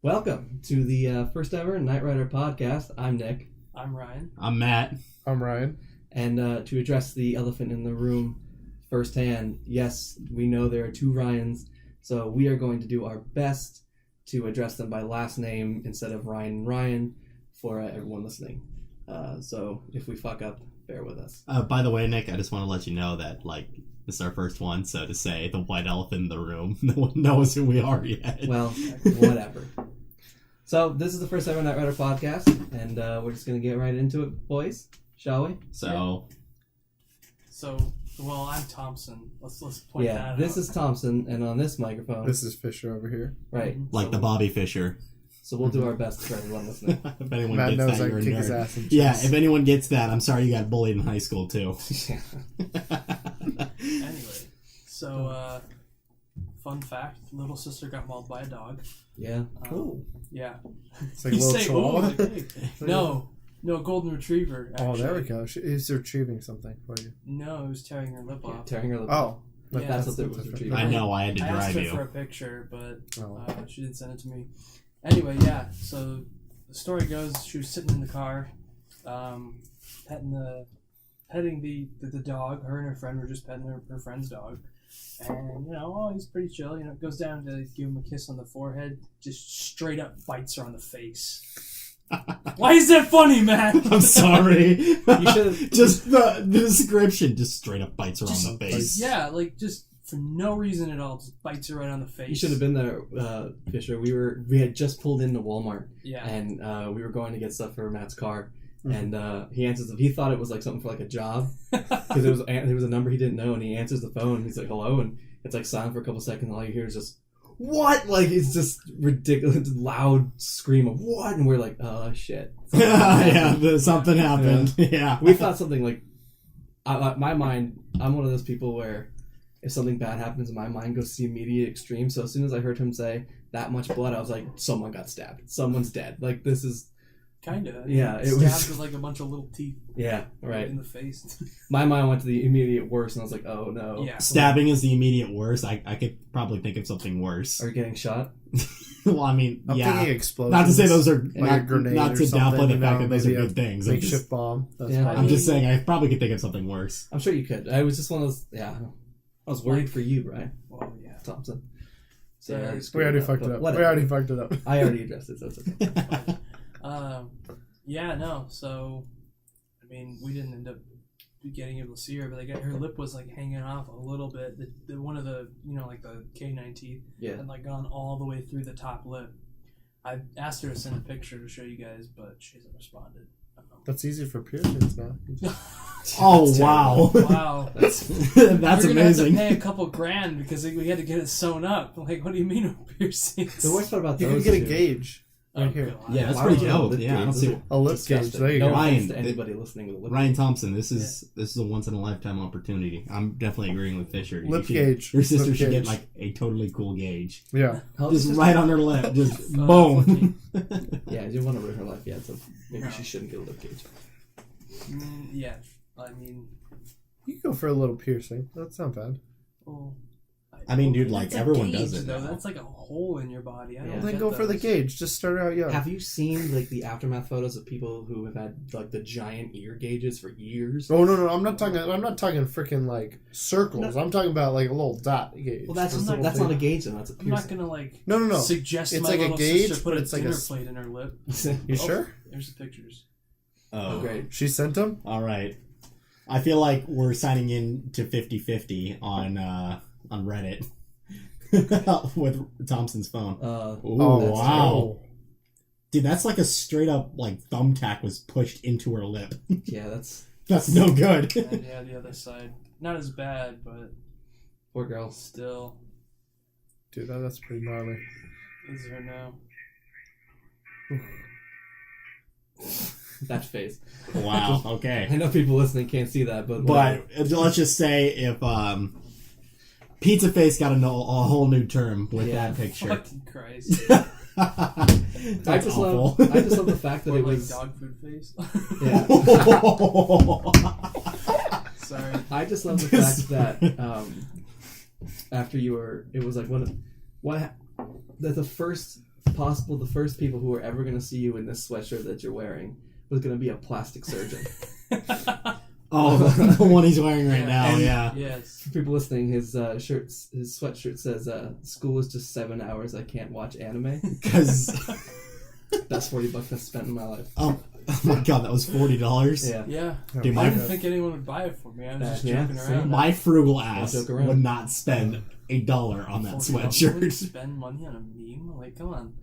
Welcome to the first ever Knight Rider podcast. I'm Nick. I'm Ryan. I'm Matt. I'm Ryan. And to address the elephant in the room firsthand, yes, we know there are two Ryans, so we are going to do our best to address them by last name instead of Ryan and Ryan for everyone listening. So if we fuck up, bear with us. By the way, Nick, I just want to let you know that, this is our first one, so to say, the white elephant in the room. No one knows who we are yet. Well, whatever. So this is the first ever Knight Rider podcast, and we're just going to get right into it, boys. Shall we? Well, I'm Thompson. Let's point that out. Yeah, this is Thompson, and on this microphone... This is Fisher over here. Right. Like the Bobby Fischer. So we'll do our best for everyone listening. If anyone Matt gets knows that, I you're a kick nerd. his ass in Yeah, chess. if anyone gets that, I'm sorry you got bullied in high school, too. Anyway, so, fun fact, little sister got mauled by a dog. Yeah. Cool. Yeah. It's like a little chihuahua. Like, hey. No, golden retriever, actually. Oh, there we go. She is retrieving something for you. No, it was tearing her lip off. Tearing her lip. Oh. But Yeah, that's what it was retrieving. I know, I had to I asked drive her you. for a picture, but Oh. she didn't send it to me. Anyway, yeah, so the story goes, she was sitting in the car, petting the dog. Her and her friend were just petting her friend's dog. And, he's pretty chill. Goes down to give him a kiss on the forehead, just straight up bites her on the face. Why is that funny, man? I'm sorry. You should Just the description just straight up bites her on the face. Yeah, just for no reason at all, just bites her right on the face. You should have been there, Fisher. We had just pulled into Walmart, Yeah. and we were going to get stuff for Matt's car, and he answers. He thought it was like something for like a job because there was a number he didn't know, and he answers the phone. And he's like, "Hello," and it's like silent for a couple seconds. And all you hear is just "What?" Like it's just ridiculous, loud scream of "What?" And we're like, "Oh shit!" Something happened. Yeah. We thought something like, my mind. I'm one of those people where if something bad happens, my mind goes to the immediate extreme. So as soon as I heard him say that much blood, I was like, someone got stabbed. Someone's dead. Like this is Kinda. Yeah, it stabbed was- with like a bunch of little teeth yeah right. in the face. My mind went to the immediate worst, and I was like, oh no. Yeah. Stabbing is the immediate worst. I could probably think of something worse. Are you getting shot? Well, I mean, I'm yeah. thinking explosions. Not to say those are like a grenade not or to something, downplay the fact that those are maybe a good things. I'm makeshift just, bomb. That's Yeah. fine. I'm just saying I probably could think of something worse. I'm sure you could. I was just one of those. Yeah, I was worried for you, right, Well, yeah. Thompson? So Yeah, I we screwed already up, fucked but it up. whatever. We already fucked it up. I already addressed it. So it's okay. Yeah, no. So, I mean, we didn't end up getting able to see her, but her lip was like hanging off a little bit. The one of the like the canine teeth Yeah. had like gone all the way through the top lip. I asked her to send a picture to show you guys, but she hasn't responded. That's easy for piercings now. Oh, wow. Wow. That's We're gonna amazing. have to pay a couple grand because we had to get it sewn up. Like, what do you mean no piercings? The worst part about You those can get a two- gauge Oh, right here. God. Yeah, that's Why pretty would you have a dope. lip Yeah, I gauge? don't Those see. are A lip disgusting. gauge. There you No go. offense Ryan, to anybody listening with a lip Ryan Thompson, this is a once in a lifetime opportunity. I'm definitely agreeing with Fisher. Lip gauge. Your sister Lip should get gauge. like a totally cool gauge, Yeah. How just does right on her lip, just Uh, boom. Yeah, I didn't want to ruin her life yet, so maybe No. she shouldn't get a lip gauge. Yeah, I mean, You can go for a little piercing. That's not bad. well, I mean, dude, like, it's a everyone gauge, does it though. now. That's like a hole in your body. I Yeah. don't Then get go for the those. gauge. Just start out young. Have you seen like the aftermath photos of people who have had like the giant ear gauges for years? Oh no, I'm not talking freaking like circles. I'm talking about like a little dot gauge. Well, that's I'm just not- that's not a gauge, then. That's a I'm not piercing. gonna like No. suggest It's my like a little gauge, sister put but a it's like a dinner s- plate in her lip. You sure? There's the pictures. Oh, Great. She sent them. all right. I feel like we're signing in to 50-50 on Reddit with Thompson's phone. Ooh, Oh, that's wow. cool. Dude, that's like a straight up like thumbtack was pushed into her lip. Yeah, that's That's no good. And yeah, the other side, not as bad, but poor girl. still, Dude, that's pretty gnarly. is her now. That face. Wow. I Okay. know people listening can't see that, but But let's just say if Pizza Face got a whole new term with Yeah. that picture. Fucking Christ. That's I just love the fact that Or it like was. dog food face. Yeah. Sorry. I just love the fact that after you were, it was like that the first possible the first people who are ever going to see you in this sweatshirt that you're wearing was going to be a plastic surgeon. Oh, the one he's wearing right now, and- yeah. Yes. For people listening, his sweatshirt says, "School is just 7 hours. I can't watch anime." Because, That's $40 I've spent in my life. oh my god, that was $40. Yeah. Yeah. Dude, I my, didn't think anyone would buy it for me. I was just Yeah, joking see? around. my frugal ass Don't joke around. would not spend $1 on that $40 would sweatshirt. spend money on a meme? Like, come on.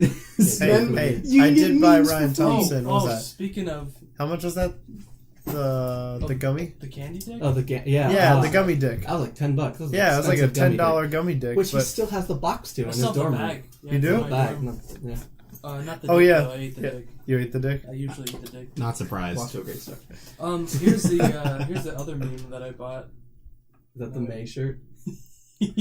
Spend- Hey, you I can get did buy memes Ryan for free. Thompson. What was that? Speaking of How much was that? The gummy? the candy dick? Oh, yeah. Yeah, the gummy dick. That was like $10. That was Yeah, it was like a expensive gummy $10 gummy dick. dick, which he But still has the box to in I his still have dorm the room. bag. Yeah, You it's do? in my Bag. dorm. No, yeah. Not the Oh, dick, yeah. though. I ate the Yeah. dick. you ate the dick? I usually eat the dick. Not surprised. Watch a great stuff. Here's the other meme that I bought. Is that the May shirt?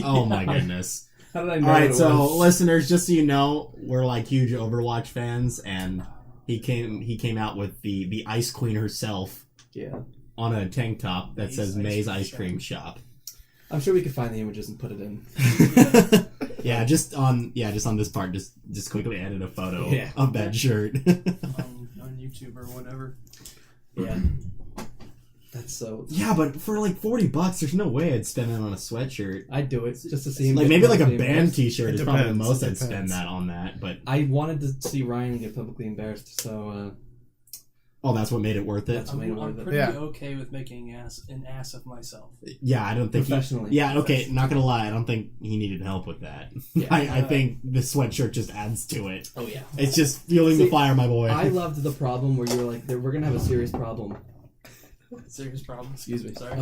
Oh my goodness. How did I know? Alright, what it so was? listeners, just so you know, we're like huge Overwatch fans, and he came out with the Ice Queen herself Yeah. on a tank top that May's says Ice May's Cream Ice Cream Shop. I'm sure we could find the images and put it in. Yeah, just on this part, just quickly added a photo Yeah. of that shirt. on YouTube or whatever. Yeah. That's so. Yeah, but for like $40, there's no way I'd spend it on a sweatshirt. I'd do it just to see him. Like get maybe like a publicly band embarrassed. T-shirt It is probably the depends, most it I'd spend depends. that on that. But I wanted to see Ryan get publicly embarrassed, so that's what made it worth it. That's what made it I'm worth it. pretty Yeah. okay with making an ass of myself. Yeah, I don't think Professionally. Yeah, okay, not gonna lie, I don't think he needed help with that. Yeah. I think the sweatshirt just adds to it. Oh yeah. It's just fueling the See, fire, my boy. I loved the problem where you were like, "We're gonna have a serious problem." Serious problem. Excuse me. Sorry.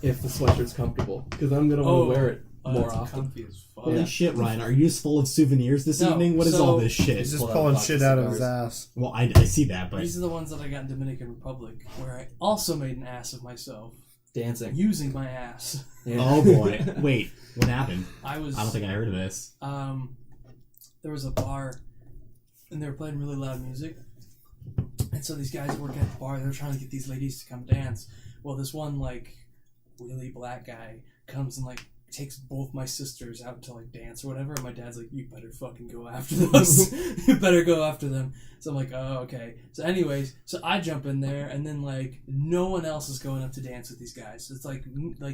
If the sweatshirt's comfortable, because I'm gonna want to wear it more that's often. comfy as fuck. Holy Yeah. shit, Ryan, are you just full of souvenirs this No, evening? What is so- all this shit? He's just Pull out a pulling box shit of out of his cigars. ass. Well, I see that, but These are the ones that I got in Dominican Republic, where I also made an ass of myself Dancing. using my ass. Yeah. oh boy, wait, what happened? I was. I don't think I heard of this. There was a bar, and they were playing really loud music. And so these guys working at the bar, they were trying to get these ladies to come dance. Well, this one like really black guy comes and like takes both my sisters out to like dance or whatever, and my dad's like, "You better fucking go after those. You better go after them." So I'm like, "Oh, okay." So anyways, so I jump in there, and then like no one else is going up to dance with these guys. So it's like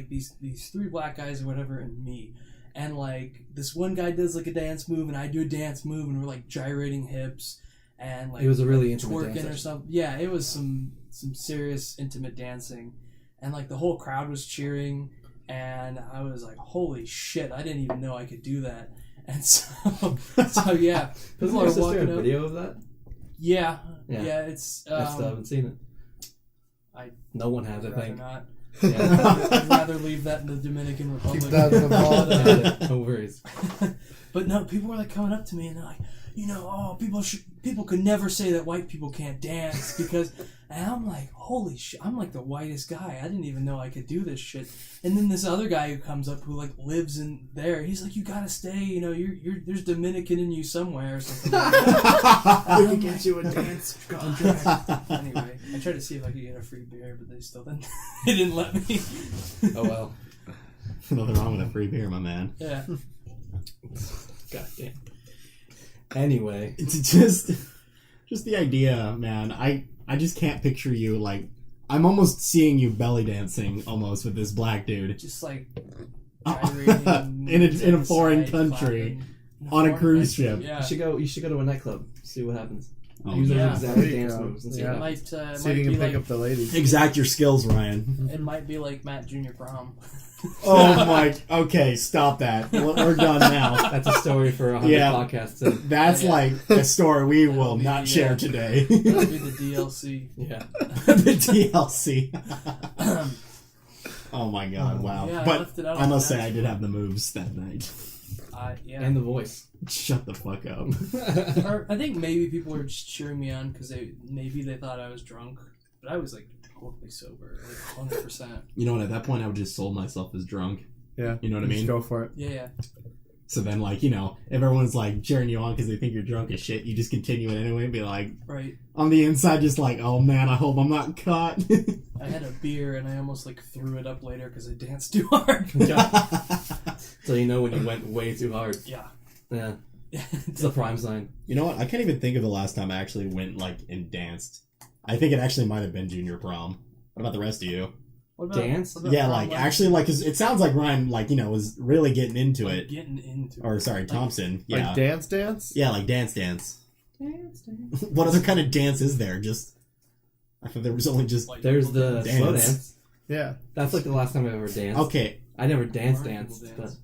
these three black guys or whatever, and me. And like this one guy does like a dance move, and I do a dance move, and we're like gyrating hips, and like It was a really intimate twerking dance or session. something. Yeah, it was some serious intimate dancing, and like the whole crowd was cheering, and I was like, "Holy shit! I didn't even know I could do that." And so yeah, Doesn't people your are sister walking have up. video of that? Yeah, Yeah. it's. I still haven't seen it. No one has, I I'd rather think. not. Yeah. I'd rather leave that in the Dominican Republic. Keep that in the vault. No worries. But no, people were like coming up to me and they're like, people could never say that white people can't dance because, and I'm like, holy shit, I'm like the whitest guy. I didn't even know I could do this shit. And then this other guy who comes up who like lives in there, he's like, you gotta stay. There's Dominican in you somewhere or something. Like that. We can get you a dance contract. Anyway, I tried to see if I could get a free beer, but they still didn't. They didn't let me. Oh well. Nothing wrong with a free beer, my man. Yeah. God damn. Anyway. It's just the idea, man. I just can't picture you like. I'm almost seeing you belly dancing almost with this black dude Just like in gyrating a foreign side country clapping. on a Foreign cruise country, ship. Yeah. You should go to a nightclub. See what happens. Oh, Use yeah. those exact There you dance go. moves and see Yeah. what It happens. might, See if you be can pick like, up the ladies. Exact your skills, Ryan. It might be like Matt Junior Prom. Oh my. Okay, stop that. We're done now. That's a story for 100 Yeah. podcasts. And, That's Yeah. like a story we will be- not yeah. share today. That'll be the DLC. yeah. The DLC. Oh my god! Wow. Yeah, I but left it out I on must the say, I dance did floor. have the moves that night. Yeah. And the voice. Shut the fuck up. Or I think maybe people were just cheering me on because they thought I was drunk, but I was like totally sober, like 100%. You know what? At that point, I would just sold myself as drunk. Yeah. You know what I Just mean? go for it. Yeah. So then, like, if everyone's like cheering you on because they think you're drunk as shit, you just continue it anyway and be like, Right. on the inside, just like, oh man, I hope I'm not caught. I had a beer and I almost like threw it up later because I danced too hard. So you know when you went way too hard. Yeah. Yeah. It's the prime sign. You know what? I can't even think of the last time I actually went like and danced. I think it actually might have been junior prom. What about the rest of you? What Dance? what about Yeah, prom like last actually, like 'cause it sounds like Ryan, like was really getting into year? it. Getting into Or it. sorry, Thompson. Yeah, Like dance? yeah, like dance. Dance. What other kind of dance is there? Just I thought there was only just Like, There's the Dance. slow dance. Yeah. That's like the last time I ever danced. okay. I never White danced, people but dance.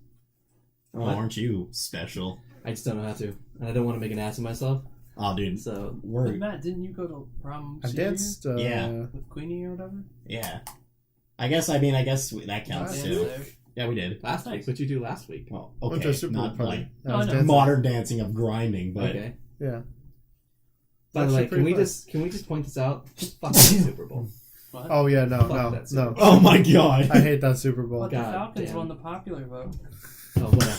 Oh, aren't you special? I just don't know how to. And I don't want to make an ass of myself. Oh, dude, So But we're Matt, didn't you go to prom I senior danced. Yeah. with Queenie or whatever? yeah. I guess that counts Danced too. there. Yeah, we did. last week, what'd you do last week? Well, Went to a okay, Super Bowl not party. like I was Oh, no. dancing. modern dancing of grinding, but Okay. Yeah. By the Actually way, pretty fun. can we just point this out? Fuck the Super Bowl. What? Oh yeah, no, Fuck no, that Super no. Bowl. oh my god! I hate that Super Bowl. But the God Falcons damn. won the popular vote. Oh, whatever.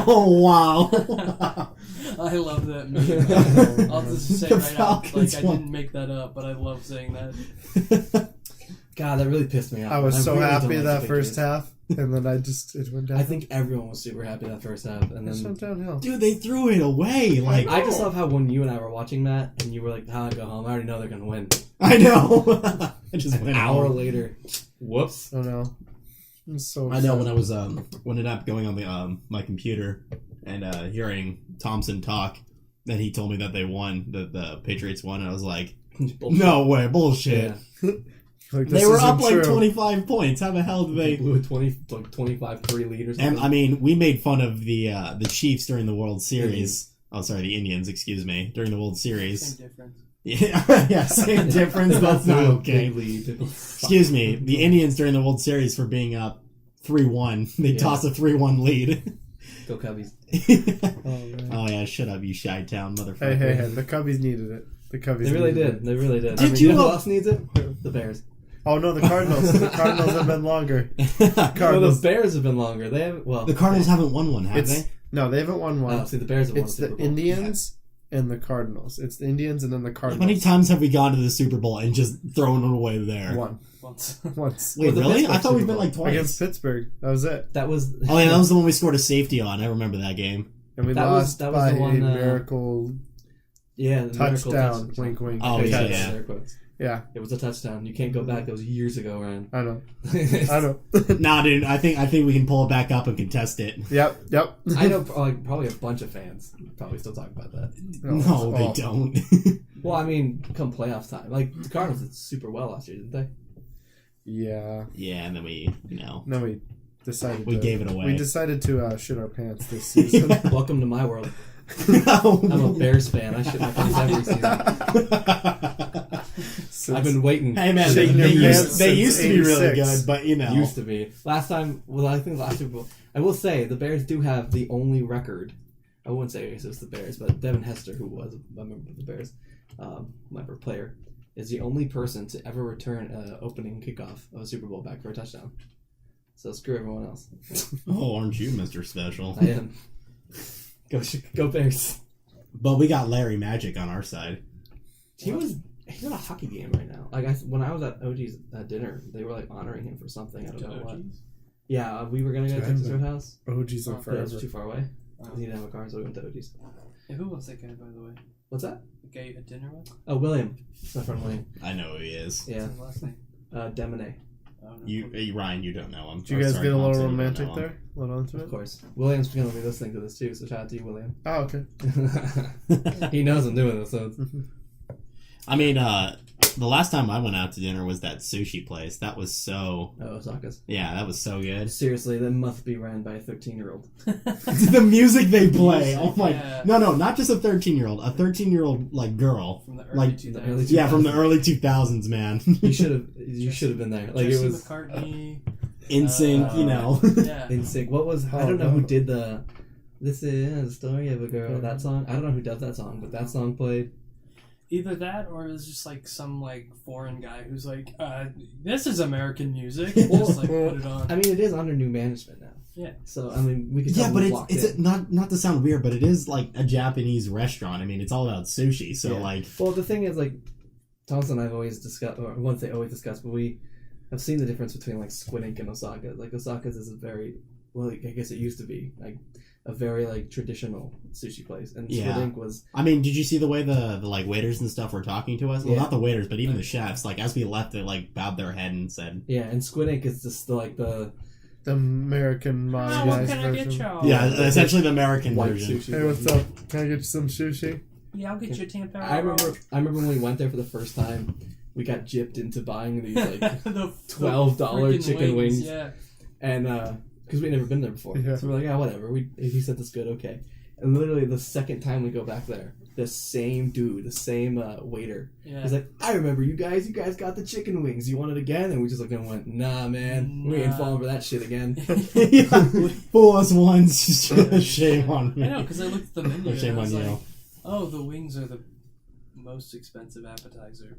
oh wow! I love that meme. I'll just say The right out, Falcons like I won. didn't make that up, but I love saying that. God, that really pissed me off. I was so really don't happy like that the first Patriots. half, and then it went down. I think everyone was super happy that first half, and it then went downhill. Dude, they threw it away. Like I just love how when you and I were watching that, and you were like, "How I go home? I already know they're gonna win." I know. I just An went hour home. later, whoops. Oh no. I'm so I know upset. when I was ended up going on the my computer and hearing Thompson talk, then he told me that they won, that the Patriots won, and I was like, Bullshit. no way, bullshit. Yeah. Like, They this were isn't up like true. 25 points. How the hell did They they? blew a 25-3 lead or something. And I mean, we made fun of the Chiefs during the World Series. Oh, sorry, the Indians. Excuse me, during the World Series. Same difference. Yeah, yeah, same difference. That's not okay. Big lead. Excuse me, the Indians during the World Series for being up 3-1. They Yeah. tossed a 3-1 lead. Go Cubbies. Oh man. Oh yeah, shut up, you Chi-Town motherfucker. Hey, the Cubbies needed it. The Cubbies. They really needed did. They really did. Did you you know who know- else needs it? The Bears. It. Oh no, the Cardinals. The Cardinals have been longer. No, the Cardinals. Bears have been longer. They have The Cardinals haven't won one, have It's they? no, they haven't won one. Oh, see, the Bears have won It's the Super the Bowl. Indians and the Cardinals. It's the Indians and then the How Cardinals. many times have we gone to the Super Bowl and just thrown it away there? One. Once. Once. Wait, Or the really? I Pittsburgh thought we've Super been Bowl. like twice. Against Pittsburgh. That was it. That was. Oh yeah, that was the one we scored a safety on. I remember that game. And we That was- lost that was by the one, a miracle Yeah, the miracle touchdown. touchdown. Wink, wink. Oh, Air yeah, quotes, yeah. air quotes. Yeah, It was a touchdown. You can't go back. That was years ago, Ryan. I know. I know. Nah, dude, I think we can pull it back up and contest it. Yep. I know probably a bunch of fans probably still talk about that. No, they Oh. don't. Well, I mean, come playoff time. Like, the Cardinals did super well last year, didn't they? Yeah. Yeah, and then we No, we decided. we to, gave it away. We decided to shit our pants this season. Welcome to my world. No. I'm a Bears fan. I shit my pants every season. I've been waiting. Hey man, Shaking they your used, pants they since used to be really 86. good, but Used to be. Last time, well, I think last Super Bowl. I will say, the Bears do have the only record. I wouldn't say it was the Bears, but Devin Hester, who was a member of the Bears, member player, is the only person to ever return an opening kickoff of a Super Bowl back for a touchdown. So screw everyone else. Oh, aren't you Mr. Special? I am. Go Bears. But we got Larry Magic on our side. He's at a hockey game right now. Like when I was at OG's at dinner, they were like honoring him for something. I don't know what. Yeah, we were gonna go to Texas Roadhouse. OG's Oh, on But it forever. was too far away. We didn't have a car, so we went to OG's. Yeah, who was that guy, by the way? What's that? The guy you had dinner with? Oh, William. It's my friend William. I know who he is. Yeah. What's his last name? Demone. I don't know. Ryan, you don't know him. Did you Or guys sorry, get a little Thompson, you don't romantic know him. there? A little Of intimate? course. William's gonna be listening to this too, so shout out to you, William. Oh, okay. He knows I'm doing this, so it's... I mean, the last time I went out to dinner was that sushi place. That was so... Oh, Osaka's. Yeah, that was so good. Seriously, that must be ran by a 13-year-old. The music they play. Music, Oh my... yeah. No, not just a 13-year-old. A 13-year-old, like, girl. From the early Like, 2000s. the early Yeah, from the early 2000s, man. You should have been there. Like, Jesse it was... McCartney. In sync, you know. Yeah. In sync. What was... I don't know who did the... This is the story of a girl. That song. I don't know who does that song, but that song played. Either that or it's just like some like foreign guy who's like, this is American music. And just like put it on. I mean, it is under new management now. Yeah. So, I mean, we can tell Yeah, but we're locked it's in. not to sound weird, but it is like a Japanese restaurant. I mean, it's all about sushi. So Yeah. like, Well, the thing is, like, Thompson and I have always discussed, or I won't say always discussed, but we have seen the difference between, like, Squid Ink and Osaka. Like, Osaka's is a very, well, I guess it used to be, like, a very like traditional sushi place, and Squid Yeah. Ink was. I mean, did you see the way the like waiters and stuff were talking to us? Well, Yeah. not the waiters, but even the chefs. Like as we left, they like bowed their head and said, Yeah, and Squid Ink is just like the The American what modernized can I get version. y'all? "Yeah, essentially the American white version." sushi. Hey, what's up? Can I get you some sushi? Yeah, I'll get you a tempura. I remember when we went there for the first time, we got gypped into buying these like the $12 freaking chicken wings. Yeah. and because we'd never been there before, Yeah. so we're like, yeah, whatever. He said this good, okay. And literally the second time we go back there, the same dude, the same waiter, Yeah. he's like, I remember you guys got the chicken wings. You want it again? And we just looked at him and went, nah, man, we ain't Nah. falling for that shit again. Yeah. Fool us once, shame on me. I know, because I looked at the menu and Shame I was on you. like, oh, the wings are the most expensive appetizer.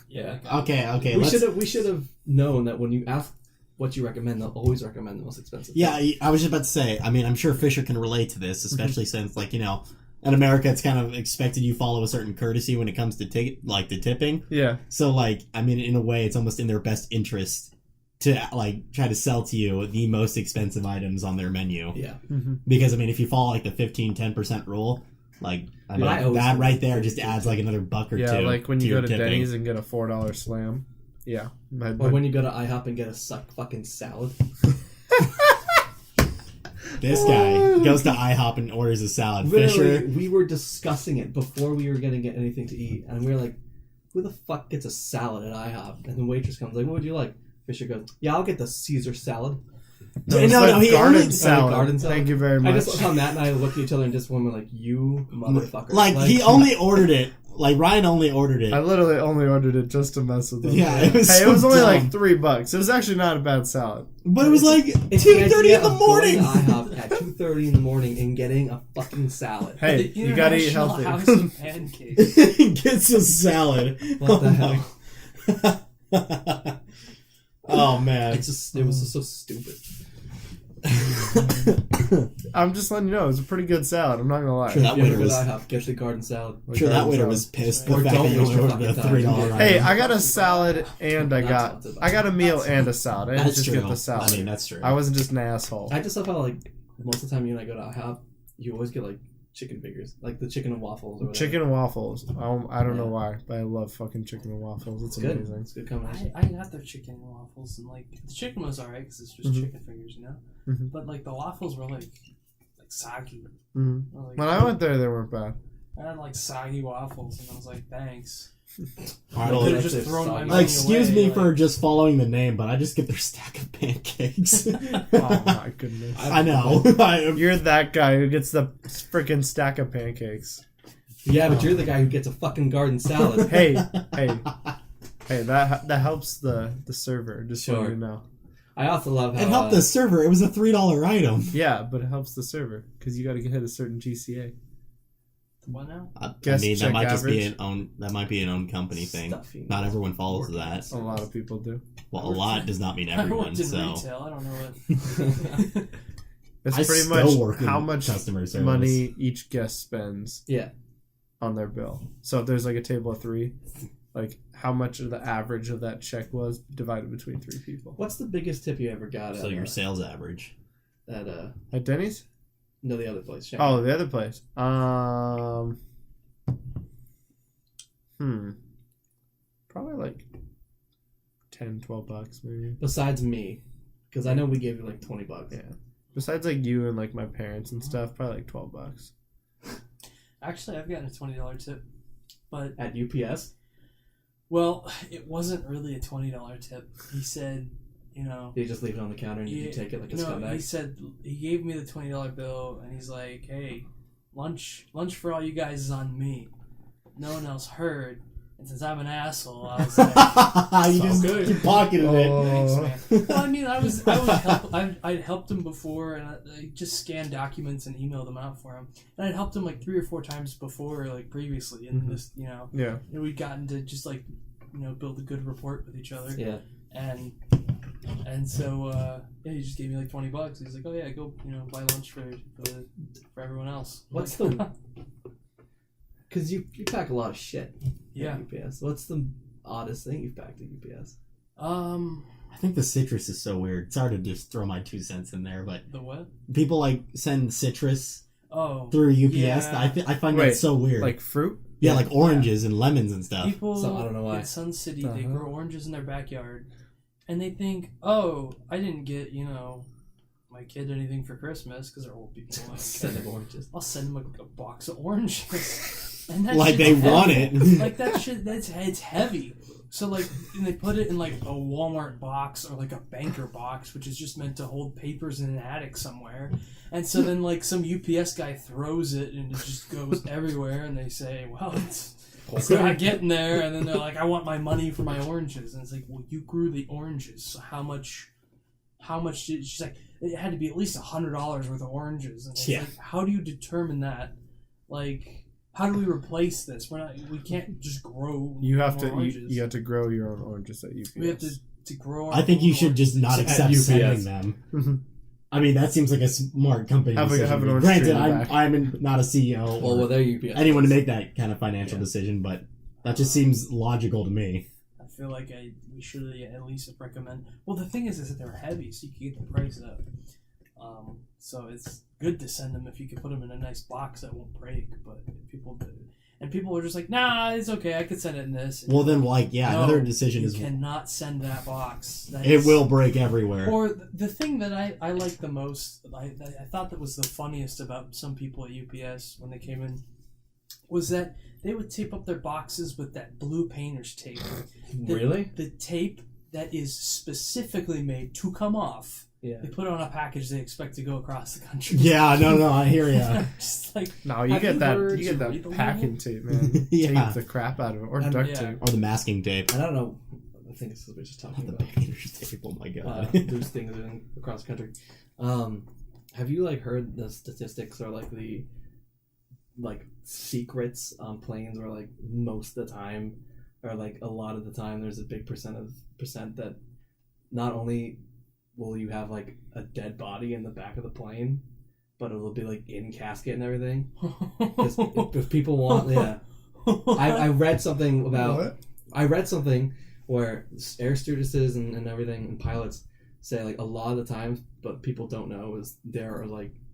Yeah. Okay. We should have known that when you ask what you recommend, they'll always recommend the most expensive. Yeah, I was just about to say. I mean, I'm sure Fisher can relate to this, especially since, like, you know, in America, it's kind of expected you follow a certain courtesy when it comes to the tipping. Yeah. So, like, I mean, in a way, it's almost in their best interest to like try to sell to you the most expensive items on their menu. Yeah. Mm-hmm. Because I mean, if you follow like the 10% rule, like I mean, But I always that think right it's there pretty just adds like another buck or Yeah, two. like when to you go your to tipping. Denny's and get a $4 slam. Yeah. Or when you go to IHOP and get a fucking salad. This guy goes to IHOP and orders a salad. Literally, Fisher, we were discussing it before we were gonna get anything to eat, and we were like, "Who the fuck gets a salad at IHOP?" And the waitress comes like, "What would you like?" Fisher goes, "Yeah, I'll get the Caesar salad." No, it's no, like he garden only- salad. garden salad. Thank you very much. I just looked on that, and I looked at each other and just went like, "You motherfucker!" like he only ordered it. Like Ryan only ordered it. I literally only ordered it just to mess with them. Yeah, it was Hey, so it was only dumb. like $3. It was actually not a bad salad. But it was like It's 2:30 idea in the of going morning. to IHOP at 2:30 in the morning and getting a fucking salad. Hey, The you gotta eat International healthy. House of Pancakes. He gets a salad. What the hell? Oh man. It was just so stupid. I'm just letting you know, it was a pretty good salad. I'm not gonna lie. Sure, that You ever waiter go to was. IHOP, get the garden salad. I'm sure that Garden waiter salad. was pissed. Or The fact don't that you waste your ordered a fucking time. $3 Hey, item. I got a salad and I got a meal and a salad. I didn't That's just true. get the salad. I mean, that's true. I wasn't just an asshole. I just love how like most of the time you and I go to IHOP, you always get like chicken fingers, like the chicken and waffles. Or whatever. Chicken and waffles. I don't know Yeah. why, but I love fucking chicken and waffles. It's It's good. amazing. It's a good combination. I got their chicken and waffles, and like the chicken was alright because it's just Mhm. chicken fingers, you know. Mhm. But like the waffles were like soggy. hmm I was like, When I went there, they weren't bad. I had like soggy waffles, and I was like, thanks. All I right, could well, have just thrown my Like, money excuse away, me like- for just following the name, but I just get their stack of pancakes. Oh my goodness. I know. You're that guy who gets the freaking stack of pancakes. Yeah, but you're the guy who gets a fucking garden salad. Hey, that helps the server, just so Sure. you know. I also love how It helped the server. It was a $3 item. Yeah, but it helps the server because you got to hit a certain GCA. What now? I Guest mean, that check might just be average. that might be an own company thing. Stuffing. Not everyone follows that. A lot of people do. Well, a lot does not mean I everyone. worked in So retail. I don't know what. It's I pretty still much work in how much customer service. money each guest spends Yeah. on their bill. So if there's like a table of 3, like how much of the average of that check was divided between 3 people. What's the biggest tip you ever got So at, your sales average. at At Denny's? no, the other place? Shanghai. Oh, the other place. Probably like $10-12 maybe. Besides me, because I know we gave you like $20. Yeah. Besides like you and like my parents and stuff, probably like $12. Actually, I've gotten a $20 tip, but At UPS, well, it wasn't really a $20 tip. He said, you know. they just leave it on the counter and you Yeah, take it like a no, scumbag. he said he gave me the $20 bill, and he's like, "Hey, lunch for all you guys is on me. No one else heard, and since I'm an asshole, I was like, You So just good. you pocketed Oh. thanks, man." Well, I mean, I'd helped him before, and I just scanned documents and emailed them out for him, and I'd helped him like 3 or 4 times before, like previously, and this, you know, Yeah. and we'd gotten to just like, you know, build a good rapport with each other. Yeah. And so yeah, he just gave me like $20. He's like, "Oh yeah, go, you know, buy lunch for everyone else." I'm What's like, the? Because you pack a lot of shit. Yeah. At UPS. What's the oddest thing you've packed at UPS? I think the citrus is so weird. It's hard to just throw my 2 cents in there, but The what? people like send citrus Oh. through UPS. Yeah. I find Wait, that so weird. Like fruit? yeah, like oranges and lemons and stuff. People So, I don't know why. in Sun City, they Uh-huh. grow oranges in their backyard, and they think, "Oh, I didn't get my kid anything for Christmas because they're old people." Like, Send them oranges. I'll send them a box of oranges, and that Like shit's they heavy. want it. Like that shit. It's heavy. So like, and they put it in like a Walmart box or like a banker box, which is just meant to hold papers in an attic somewhere. And so then like some UPS guy throws it and it just goes everywhere. And they say, "Well, it's not getting there." And then they're like, "I want my money for my oranges." And it's like, "Well, you grew the oranges. So how much did?" She's like, "It had to be at least $100 worth of oranges." And it's Yeah. like, how do you determine that? Like, how do we replace this? We can't just grow. You have more to oranges. you have to grow your own oranges at UPS. We have to grow. Our I think you own should just not oranges. At accept UPS. sending them. Mhm. I mean, that seems like a smart company Have decision. an orange Granted, tree in the back. I'm not a CEO Well, or they're UPS. anyone to make that kind of financial Yeah. decision, but that just seems logical to me. I feel like we should at least recommend. Well, the thing is that they're heavy, so you can get the price up. So it's good to send them if you can put them in a nice box that won't break. But people do, and people are just like, "Nah, it's okay. I could send it in this." And Well, then, another decision you is cannot send that box. That it is- will break everywhere. Or the thing that I like the most, I thought that was the funniest about some people at UPS when they came in, was that they would tape up their boxes with that blue painter's tape. Really? The tape that is specifically made to come off. Yeah. They put it on a package they expect to go across the country. Yeah, no, I hear ya. Just like, No, you have get you that. heard You get to that read the packing label? tape, man. Yeah. Tape the crap out of it, or And- duct yeah. tape. Or the masking tape. And I don't know. I think this is what we're just talking The about. painter's tape, oh my god. There's things doing across the country. Have you heard the statistics or the secrets on planes where most of the time or a lot of the time there's a big percent that not only will you have a dead body in the back of the plane, but it'll be in casket and everything. If people want, yeah. I read something about. What? I read something where air stewardesses and everything and pilots say a lot of the times, but people don't know is there are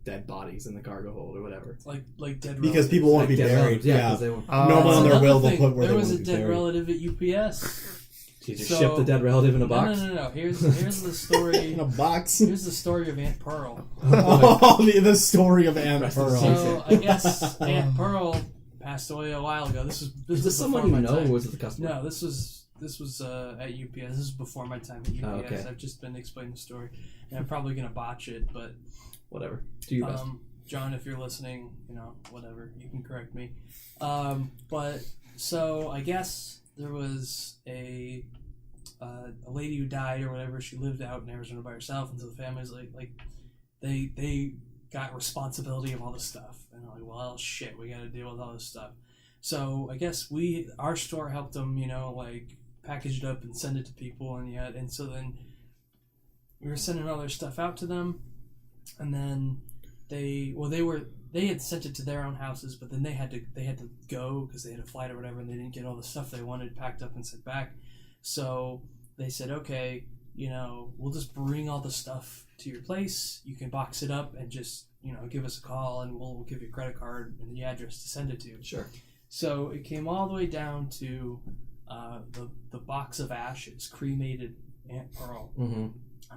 dead bodies in the cargo hold or whatever. like dead Because relatives. people want to be dead buried. relatives, Yeah. 'cause they won't. No one That's on their another will will thing. put where there they was want a to be dead buried. relative at UPS. So you just So- ship the dead relative in a box. No. Here's the story. In a box. Here's the story of Aunt Pearl. Oh, the story of Aunt Rest in Pearl. peace. So I guess Aunt Pearl passed away a while ago. This Is was this someone before you my know, time. or was it the customer? No, this was at UPS. This is before my time at UPS. Oh, okay. I've just been explaining the story, and I'm probably gonna botch it, but Whatever. Do your best. John, if you're listening, whatever, you can correct me. But so I guess there was a lady who died or whatever. She lived out in Arizona by herself, and so the family's they got responsibility of all this stuff, and they're like, well, shit, we got to deal with all this stuff. So I guess our store helped them, package it up and send it to people, and so then we were sending all their stuff out to them, and then they had sent it to their own houses, but then they had to go because they had a flight or whatever, and they didn't get all the stuff they wanted packed up and sent back. So they said, okay, we'll just bring all the stuff to your place. You can box it up and just give us a call, and we'll give you a credit card and the address to send it to. Sure. So it came all the way down to the box of ashes, cremated Aunt Pearl, Mm-hmm.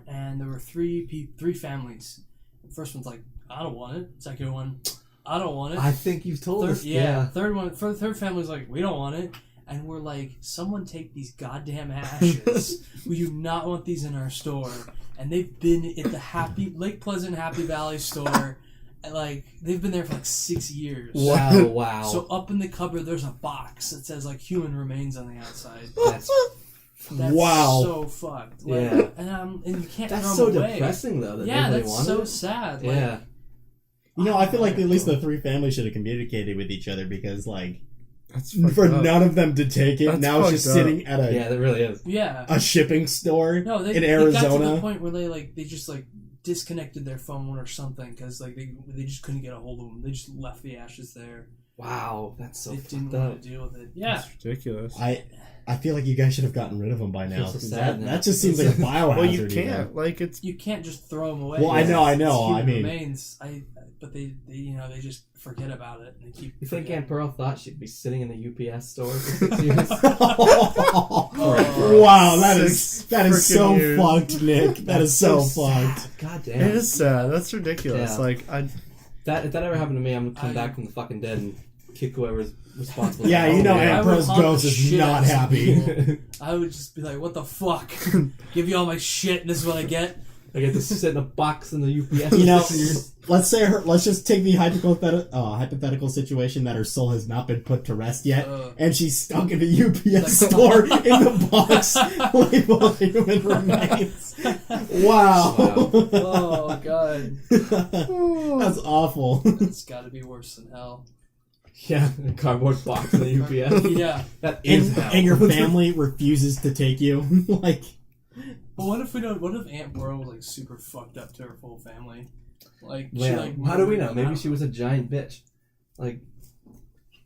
and there were three families. The first one's like, I don't want it. Second one, I don't want it. I think you've told Third, us. Yeah. Third one, for the third family's like, we don't want it. And we're like, someone take these goddamn ashes. We do not want these in our store. And they've been at the Lake Pleasant Happy Valley store. They've been there for 6 years. Wow. Wow. So up in the cupboard, there's a box that says human remains on the outside. That's Wow. so fucked. Yeah. And you can't that's throw so them away. depressing though. That Yeah, nobody that's wanted so it. sad. Yeah. I feel like at least the three families should have communicated with each other because, That's for fucked up. none of them to take it, That's now it's just fucked up. sitting at Yeah, that really is. Yeah. a shipping store No, they in got to Arizona. the point where they just disconnected their phone or something because they just couldn't get a hold of them. They just left the ashes there. Wow, that's so They didn't fucked up. want to deal with it. Yeah. That's ridiculous. I feel like you guys should have gotten rid of them by now. so 'cause sad now. that just seems like a biohazard. Well, you even. can't. Like, it's... You can't just throw them away. Well, I know. It's human I mean, remains. But they they just forget about it and they keep. You think forgetting. Aunt Pearl thought she'd be sitting in the UPS store for 6 years? wow, that is Six so freaking years. fucked, Nick. That is so sad. fucked. God It damn. is sad. That's ridiculous. Yeah. Like, If that ever happened to me, I'm gonna come back from the fucking dead and kick whoever's responsible. Yeah, you know, I Aunt would Pearl's haunt ghost the is shit not out of some happy. people. I would just be like, "What the fuck? Give you all my shit, and this is what I get." I get to sit in a box in the UPS. You know, for 6 years. let's just take the hypothetical situation that her soul has not been put to rest yet, and she's stuck in a UPS store in the box labeled human remains. Wow. Oh god, That's awful. it's got to be worse than hell. Yeah, a cardboard box in the UPS. Yeah, That is hell. And your family refuses to take you. Like, but what if we don't? What if Aunt Pearl was like super fucked up to her full family? Like, she Yeah, like. how do we know? murdered Maybe them she was a giant bitch. Like,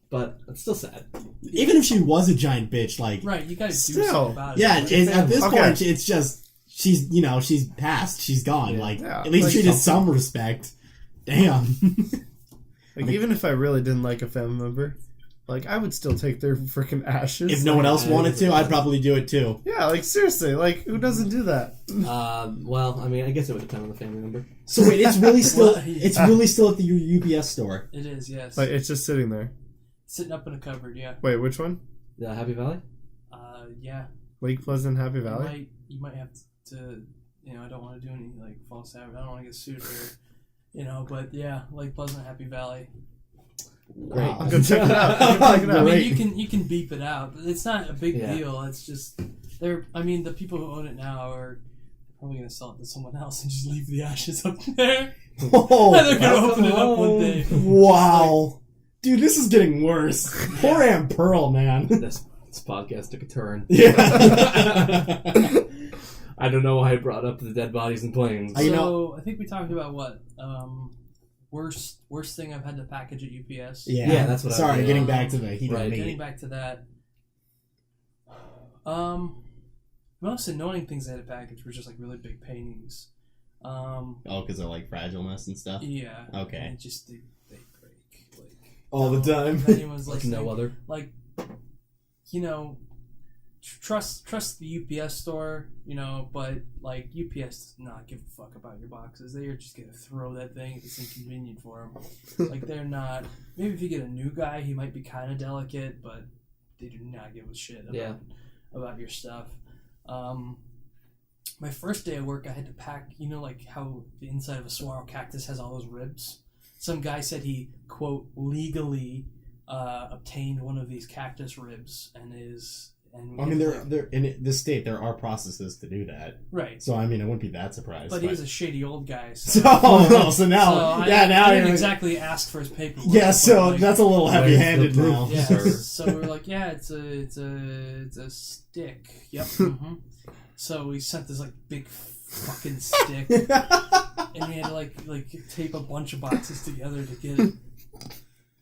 but it's still sad. even if she was a giant bitch, like, out. Right, you gotta do Still. something about it. yeah, Like, at this Okay. point, it's just she's passed, she's gone. Yeah. Like, Yeah, at least like treated some respect. Damn. like, even if I really didn't like a family member, like, I would still take their freaking ashes. If no one else Yeah, wanted to, I'd probably do it too. Yeah, like, seriously, like, who doesn't do that? Well, I mean, I guess it would depend on the family member. So wait, it's really still Well, it's really still at the UPS store. It is, yes. Like, it's just sitting there. Sitting up in a cupboard, yeah. Wait, which one? The Happy Valley? Yeah. Lake Pleasant, Happy Valley? You might have to, I don't want to do any, like, false advertising. I don't want to get sued here, but yeah, Lake Pleasant, Happy Valley. Great. I'll go check it out. I'll go check it I out. mean, you can beep it out, but it's not a big Yeah. deal. It's just, the people who own it now are probably going to sell it to someone else and just leave the ashes up there. Oh, And they're going to open it up one day. wow. Dude, this is getting worse. Poor Aunt Pearl, man. This podcast took a turn. Yeah. I don't know why I brought up the dead bodies in planes. You know- So, I think we talked about what? Worst thing I've had to package at UPS. Yeah, that's what I Sorry, was- getting back to the heat of Right. meat. Getting back to that. Most annoying things I had to package were just like really big paintings. Oh, because of like fragileness and stuff? Yeah. Okay. And they break. Like, All the time. If anyone's Like listening, no other. like, trust the UPS store, but like UPS does not give a fuck about your boxes. They are just gonna throw that thing if it's inconvenient for them. Like, they're not. Maybe if you get a new guy, he might be kind of delicate, but they do not give a shit about your stuff. My first day of work, I had to pack. Like how the inside of a saguaro cactus has all those ribs. Some guy said he, quote, legally obtained one of these cactus ribs and is. And I mean, they're in this state. There are processes to do that, right. so I mean, I wouldn't be that surprised. But he was a shady old guy. So, So now, I now didn't you're exactly ask for his paperwork. yeah. but, So like, that's a little Where's heavy-handed the proof? now. yeah. Sir. So we were like, yeah, it's a stick. Yep. hmm So we sent this like big fucking stick, and we had to like tape a bunch of boxes together to get it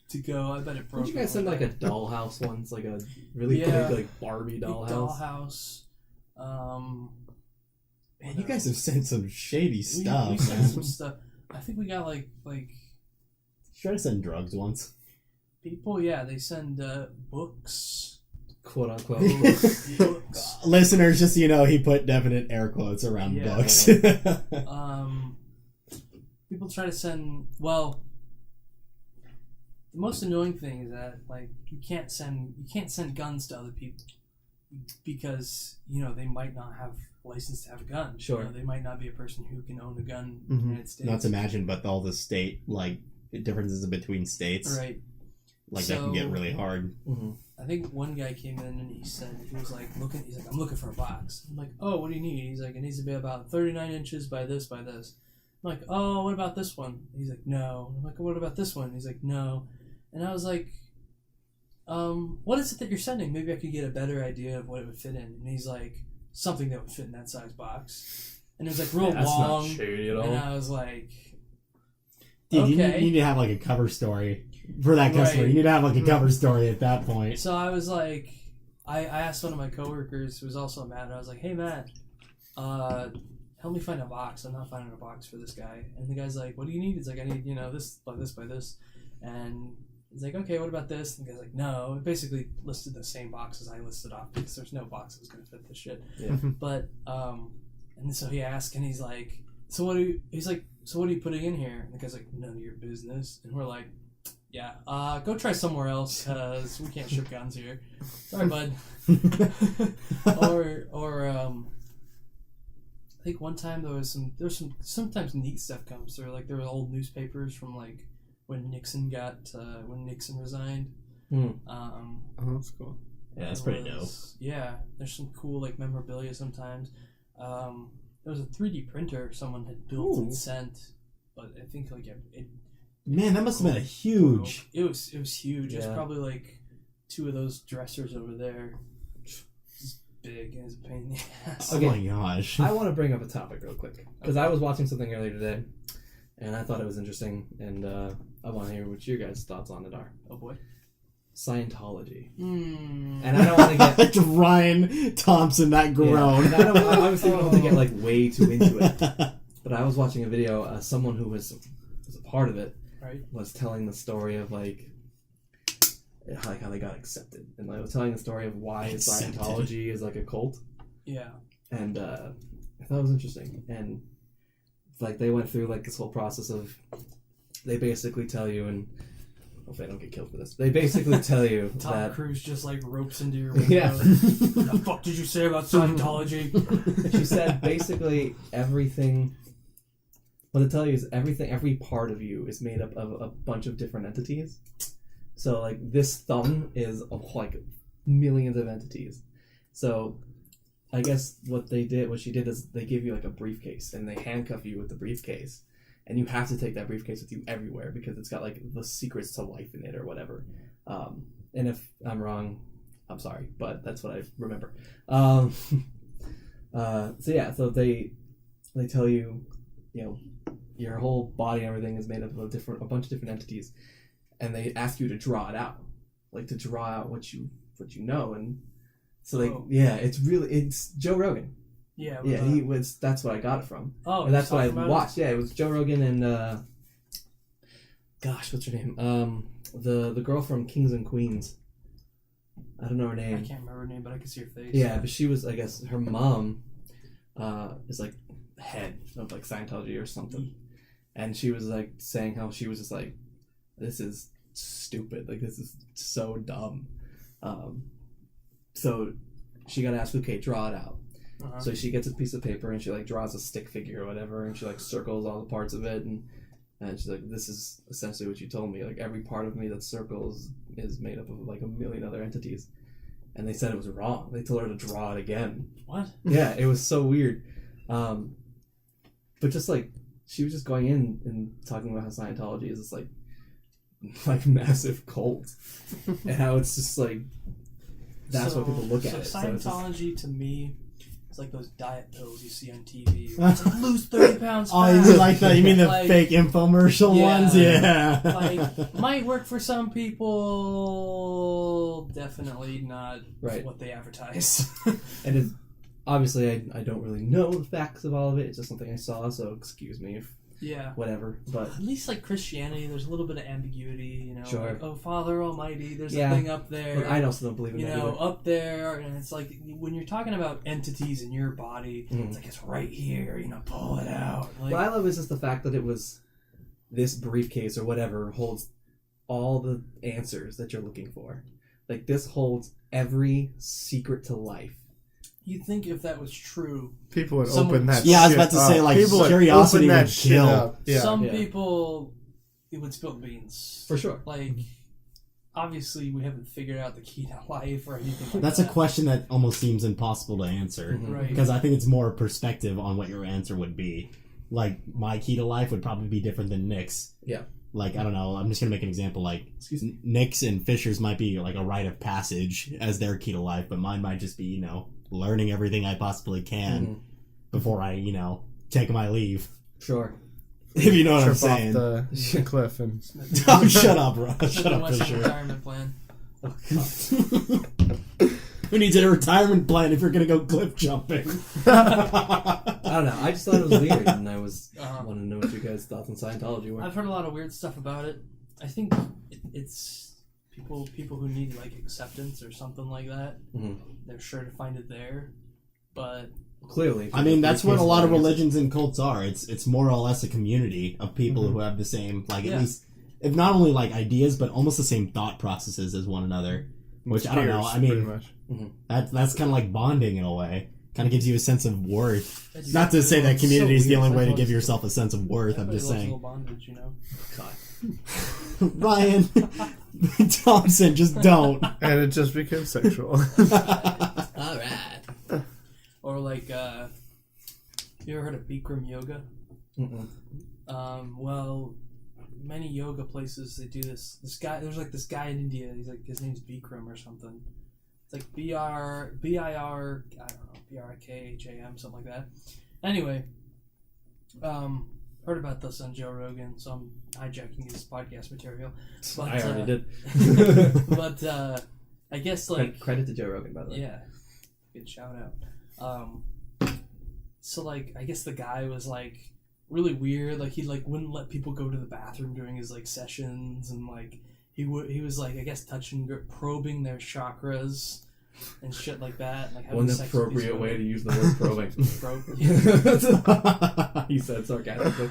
to go. I bet it broke. Did you guys send like a dollhouse once, like a really Yeah. big like Barbie big dollhouse? dollhouse? Man, you guys have sent some shady We stuff, sent man. some stuff. I think we got like Try to send drugs once. people. Yeah, they send books. Quote unquote. Books. Listeners, just so you know, he put definite air quotes around Yeah. books. People try to send. Well, the most annoying thing is that like you can't send guns to other people because they might not have a license to have a gun. Sure. They might not be a person who can own a gun in the United States. Not to mention, but all the state differences between states, Right. that can get really hard. Mm-hmm. I think one guy came in and he was like I'm looking for a box. I'm like, oh, what do you need? He's like, it needs to be about 39 inches by this by this. I'm like, oh, what about this one? He's like, no. I'm like, what about this one? He's like, no. And I was like, what is it that you're sending? Maybe I could get a better idea of what it would fit in. And he's like, something that would fit in that size box. And it was like real That's long. not shady at all. And I was like, Dude, okay. you need to have like a cover story. for that customer. Right. You need to have like a cover story at that point. So I was like, I asked one of my coworkers who was also Matt. I was like, "Hey Matt, help me find a box. I'm not finding a box for this guy." And the guy's like, "What do you need?" He's like, "I need this by this by this." And he's like, "Okay, what about this?" And the guy's like, "No." It basically listed the same boxes I listed off because there's no box that was going to fit this shit. Yeah. But and so he asked, and he's like, "So what are you?" He's like, "So what are you putting in here?" And the guy's like, "None of your business." And we're like, "Yeah, go try somewhere else because we can't ship guns here. Sorry, bud." or I think one time there was some sometimes neat stuff comes through. Like there were old newspapers from like when Nixon resigned. Oh, that's cool. Yeah, that's pretty dope. Yeah, there's some cool like memorabilia sometimes. There was a 3D printer someone had built and sent, but I think like it Man, that must have been a huge. It was huge. It was Yeah. probably like 2 of those dressers over there. It's big and it's a pain in the ass. Okay. Oh my gosh. I want to bring up a topic real quick because I was watching something earlier today, and I thought it was interesting, and I want to hear what your guys' thoughts on it are. Oh boy. Scientology, Mm. and I don't want to get Ryan Thompson, that groan. and I obviously don't want to get like way too into it, but I was watching a video. Someone who was a part of it Right. was telling the story of like how they got accepted, and I was telling the story of why Accepted. Scientology is like a cult. Yeah. And I thought it was interesting. And like they went through like this whole process of they basically tell you, and hopefully I don't get killed for this. They basically tell you Tom that Cruise just like ropes into your window. Yeah. What the fuck did you say about Scientology? she said basically everything. What they tell you is every part of you is made up of a bunch of different entities. So like this thumb is like millions of entities. So I guess what she did is they give you like a briefcase and they handcuff you with the briefcase, and you have to take that briefcase with you everywhere because it's got like the secrets to life in it or whatever. And if I'm wrong, I'm sorry, but that's what I remember. So they tell you, your whole body and everything is made up of a bunch of different entities, and they ask you to draw it out, like to draw out what you know, and so it's Joe Rogan. Yeah. That's what I got it from. Oh, and that's what I talking about watched. Yeah, it was Joe Rogan and gosh, what's her name? The girl from Kings and Queens. I don't know her name. I can't remember her name, but I can see her face. Yeah, but she was, I guess, her mom is like head of like Scientology or something, and she was like saying how she was just like, this is stupid, like this is so dumb. So she got asked, okay, draw it out. Uh-huh. So she gets a piece of paper and she like draws a stick figure or whatever, and she like circles all the parts of it, and she's like, this is essentially what you told me. Like every part of me that circles is made up of like a million other entities. And they said it was wrong. They told her to draw it again. What? Yeah, it was so weird. But just like she was just going in and talking about how Scientology is this like massive cult, and how it's just like that's what people look at it. Scientology to me, it's like those diet pills you see on TV. Where it's like, lose 30 pounds fast. Oh, you like that? You mean the Like, fake infomercial yeah. ones? Yeah. like might work for some people, definitely not Right. what they advertise. And it, obviously, I don't really know the facts of all of it. It's just something I saw, so excuse me if Yeah. whatever. But At least like Christianity, there's a little bit of ambiguity, you know. Sure. Like, oh, Father Almighty, there's Yeah. a thing up there. look, I also don't believe in You that know, either. up there, and it's like when you're talking about entities in your body, Mhm. it's like it's right here. You know, pull it out. Like, What I love is just the fact that it was this briefcase or whatever holds all the answers that you're looking for. Like this holds every secret to life. you'd think if that was true, People would Someone- open that. Yeah, I was shit about to say, up. like, People would curiosity open that would shit kill. up. Yeah. some Yeah. people it would spill beans. For sure. Like, obviously, we haven't figured out the key to life or anything like That's a that. question that almost seems impossible to answer. Mhm. Right. Because I think it's more perspective on what your answer would be. Like, my key to life would probably be different than Nick's. Yeah. Like, I don't know, I'm just going to make an example. Like, Excuse me. Nick's and Fisher's might be like a rite of passage as their key to life, but mine might just be, learning everything I possibly can Mhm. before I, take my leave. Sure. If you know what I'm trip saying. off the cliff and Oh, shut up, bro. Shut Smith & up, Wesson Fisher. retirement plan. Who needs a retirement plan if you're gonna go cliff jumping? I don't know. I just thought it was weird, and I was wanted to know what you guys thought on Scientology were. I've heard a lot of weird stuff about it. I think it's people who need like acceptance or something like that. Mm-hmm. They're sure to find it there, but Clearly, I mean, that's what a lot of religions and cults are. It's more or less a community of people who have the same, like, at least, if not only like ideas, but almost the same thought processes as one another. Which, I don't know, I mean, that's kind of like bonding in a way. Kind of gives you a sense of worth. Not to say that community is the only way to give yourself a sense of worth. I'm just saying. Bondage, you know? God. Ryan Thompson, just don't. and it just became sexual. All right. Or like, you ever heard of Bikram yoga? Mm-mm. Well, many yoga places they do this. This guy, there's like this guy in India. He's like, his name's Bikram or something. It's like BIR, I don't know, BRIKHAM, something like that. Anyway, heard about this on Joe Rogan, so I'm hijacking his podcast material. But, I already did. But I guess like credit to Joe Rogan, by the way. yeah, good shout out. So like I guess the guy was like really weird. Like he like wouldn't let people go to the bathroom during his like sessions, and like he was like I guess probing their chakras and shit like that. And, like having One sex with these appropriate way to women. use the word probing. He said sarcastically.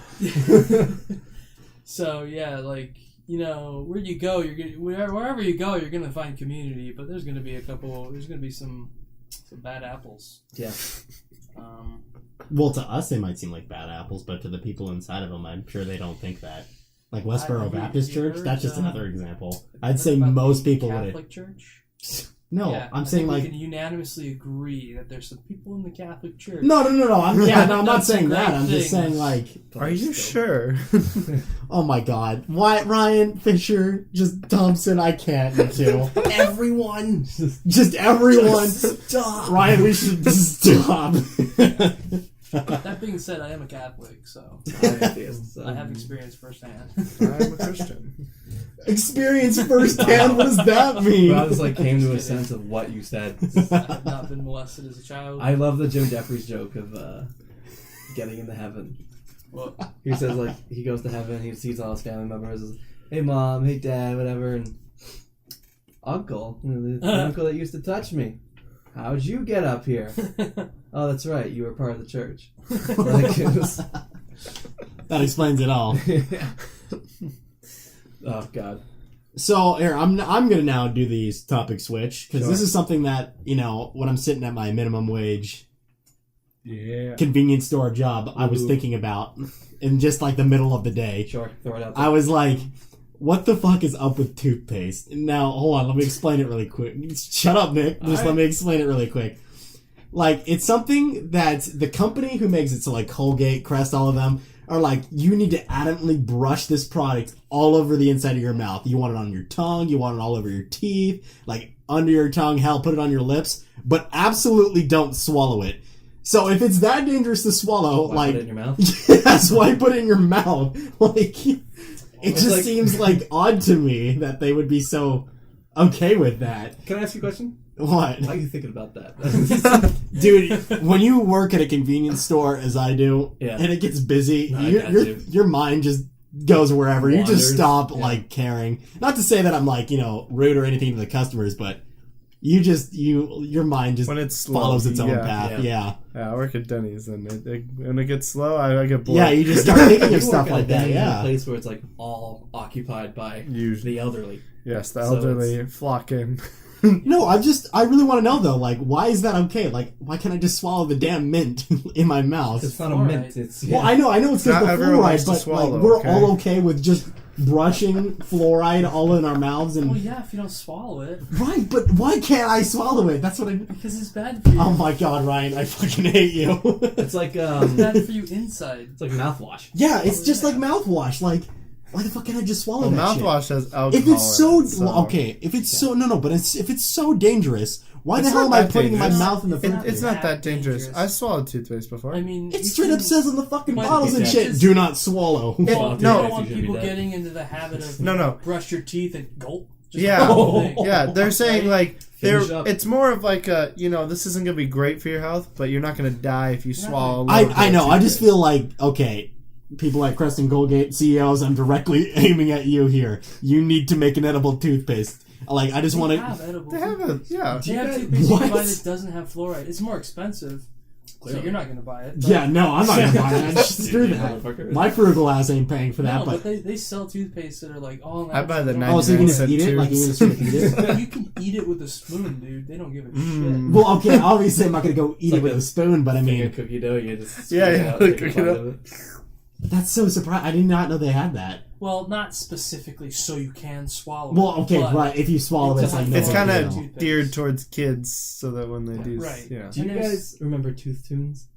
So yeah, like you know, where you go, you're gonna wherever you go, you're gonna find community. But there's gonna be some bad apples. Yeah. Well, to us, they might seem like bad apples, but to the people inside of them, I'm sure they don't think that. Like Westboro Baptist Church, that's just another example. I'd say most people would. Catholic Church. No, Yeah, I'm I saying think like we can unanimously agree that there's some people in the Catholic Church. no. I'm not That's saying great that. I'm just things. saying like, Are you sure? oh my God, why Ryan Fisher, just Thompson? I can't. You two, Everyone. just everyone. Stop. Ryan, we should stop. That being said, I am a Catholic, so I'm atheist, so. I have experience firsthand. I'm a Christian. Experience firsthand. What does that mean? But I just like came to a sense of what you said. I have not been molested as a child. I love the Jim Jeffries joke of getting into heaven. Well, He says like he goes to heaven, he sees all his family members. Says, hey mom, hey dad, whatever, and uncle, the uncle that used to touch me. How'd you get up here? Oh, that's right, you were part of the church. Like, it was, That explains it all. oh God. So here, I'm gonna now do these topic switch because Sure. this is something that when I'm sitting at my minimum wage Yeah. convenience store job, I was Ooh. thinking about in just like the middle of the day. Sure, throw it out there. I was like, what the fuck is up with toothpaste? Now, hold on, let me explain it really quick. Shut up, Nick. Just let me explain it really quick. Like, it's something that the company who makes it, so like Colgate, Crest, all of them, are like, you need to adamantly brush this product all over the inside of your mouth. You want it on your tongue, you want it all over your teeth, like under your tongue, hell, put it on your lips, but absolutely don't swallow it. So if it's that dangerous to swallow, Why like, put it in your mouth? that's why I put it in your mouth. Like, it just like- seems like odd to me that they would be so okay with that. Can I ask you a question? What? Why are you thinking about that? Dude, when you work at a convenience store, as I do, Yeah. and it gets busy, No, I got you. your mind just goes wherever. You just Wanders. stop, Yeah. like, caring. Not to say that I'm, like, rude or anything to the customers, but your mind just When it's slow, follows its own yeah. path. Yeah. I work at Denny's, and when it gets slow, I get bored. Yeah, you just start thinking You of stuff work at like a that, venue in a yeah. place where it's like all occupied by Usually. the elderly. Yes, the So elderly flock in. No, I really want to know though, like, why is that okay? Like, why can't I just swallow the damn mint in my mouth? It's not a Fluoride. mint. It's Well, I know it's Not because the everyone likes fluoride, to but swallow, like, we're okay? all okay with just brushing fluoride all in our mouths well, and yeah, if you don't swallow it, right. But why can't I swallow it? That's what I. because it's bad for you. Oh my God, Ryan, I fucking hate you. It's like It's bad for you inside. it's like mouthwash. Yeah, it's just yeah. like mouthwash. Like, why the fuck can't I just swallow Well, that shit? mouthwash has alcohol. If it's so in it, okay, if it's so no, but if it's so dangerous, Why It's the hell am not I that putting my dangerous. mouth in the It's food? It's not that dangerous. dangerous. I swallowed toothpaste before. I mean, It you straight up can- says on the fucking But bottles and it's shit, just- do not swallow. Well, Well, you dude, don't you want should be people dead. getting into the habit of No. brush your teeth and gulp. Just Yeah. the whole thing. Yeah, they're saying like Finish up. it's more of like a this isn't gonna be great for your health, but you're not gonna die if you swallow. a I little bit of know. I just toothpaste. feel like, okay, people like Creston Colgate CEOs, I'm directly aiming at you here. You need to make an edible toothpaste. Like, I just want They to. have edibles. They have a yeah. They have guys- toothpaste you can buy What? that doesn't have fluoride. It's more expensive, so Clearly. you're not going to buy it. but- Yeah, no, I'm not gonna buy that. Screw Dude, that. motherfucker. My frugal ass ain't paying for that. No, but but they sell toothpaste that are like all. I buy the oh, so you can just 99 eat it? Like you can just straight up eat it? You can eat it with a spoon, dude. They don't give a Mm. shit. Well, okay, obviously I'm not gonna go eat like it with a a spoon, but I Like a mean, cookie dough, you just Yeah, squeeze it yeah, out, take a cook it bite up. of it. that's so surprising. I did not know they had that. Well, not specifically so you can swallow. Well, it, okay, but- right. If you swallow it, it's like no It's big kind deal. of Toothpaste. geared towards kids, so that when they do, Right. yeah. Do you And there's- guys remember Tooth Tunes?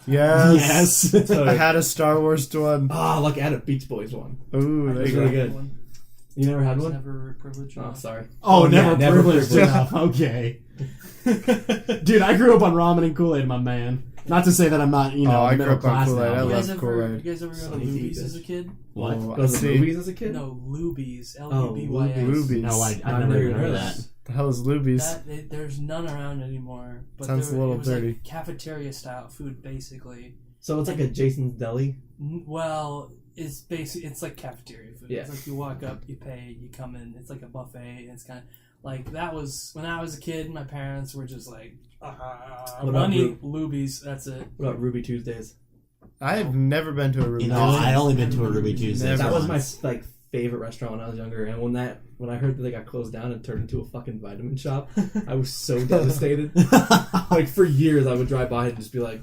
Yes. Yes. I had a Star Wars one. Ah, like I had a Beach Boys one. Ooh, I there It's you really go. good. One. You never had Was one? never privileged. Oh, sorry. Oh, Oh, never, yeah, never privileged privileged. enough. Okay. Dude, I grew up on ramen and Kool-Aid, my man. Not to say that I'm not, Oh, I grew middle up on class Kool-Aid. now. I You but- guys love ever? Kool-Aid. You guys ever go to Sunny D, Luby's bitch. as a kid? What? Oh, Go to the see? movies as a kid? No, Luby's. Oh, Luby's. Luby's. No, I I've never never even heard of heard of that. The hell is Luby's? There's none around anymore. But Sounds there, a little it was dirty. Like cafeteria style food, basically. So it's like a Jason's Deli. Well, it's basically it's like cafeteria food. Yeah. It's like you walk up, you pay, you come in. It's like a buffet. And it's kind of like that was when I was a kid. My parents were just like, What about money, Luby's. That's it. What about Ruby Tuesdays? I've never been to a Ruby. You know, I only been to a Ruby Tuesday. Never That was my once. like favorite restaurant when I was younger, and when I heard that they got closed down and turned into a fucking vitamin shop, I was so devastated. Like for years, I would drive by and just be like,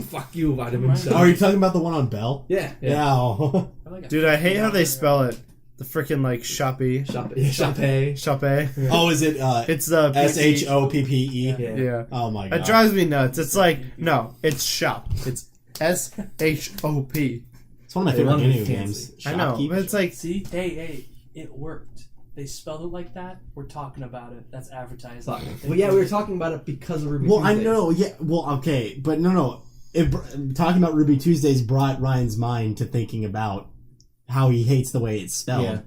"Fuck you, vitamin Right. shop." Oh, are you talking about the one on Bell? Yeah. Yeah. Dude, I hate how they spell it. The freaking like shoppy. Shopee. Shoppe. Oh, is it It's the SHOPPE? Yeah. Yeah. Oh my god. It drives me nuts. It's like no, it's shop. It's SHOP. It's one of my They favorite wanted to video be games. fancy. I know, Shopkeep. but it's like See, hey, it worked. They spelled it like that. We're talking about it. That's advertising. Fuck. Well, yeah, we were talking about it because of Ruby Well, I Tuesdays. know. Yeah. Well, okay, but no. Talking about Ruby Tuesdays brought Ryan's mind to thinking about how he hates the way it's spelled. Yeah.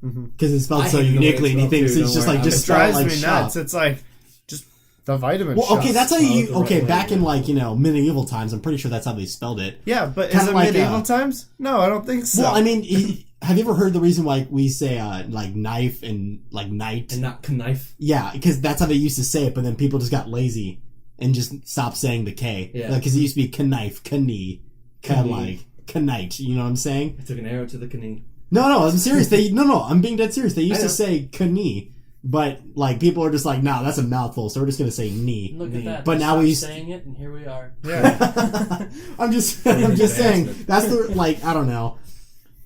Because it's spelled I so hate the way uniquely, and it's he spelled, thinks too, it's don't just worry. like It just it spell drives like me shop. nuts. It's like just the vitamin Well, shop. okay, that's how spelled you. the Okay, right way, back in yeah. like medieval times, I'm pretty sure that's how they spelled it. Yeah, but is Kinda it like, medieval times? No, I don't think so. Well, I mean, have you ever heard the reason why we say like knife and like knight? And not knife. Yeah, because that's how they used to say it, but then people just got lazy and just stopped saying the K. Yeah. Because it used to be knife, knee, Knee. like knight. You know what I'm saying? I took an arrow to the knee. No, I'm serious. I'm being dead serious. They used I to know. say knee, but like people are just like, nah, that's a mouthful, so we're just gonna say knee. Look Knee. at that. But They now stopped we- saying it, and here we are. yeah. I'm just Advancement. saying that's the like I don't know.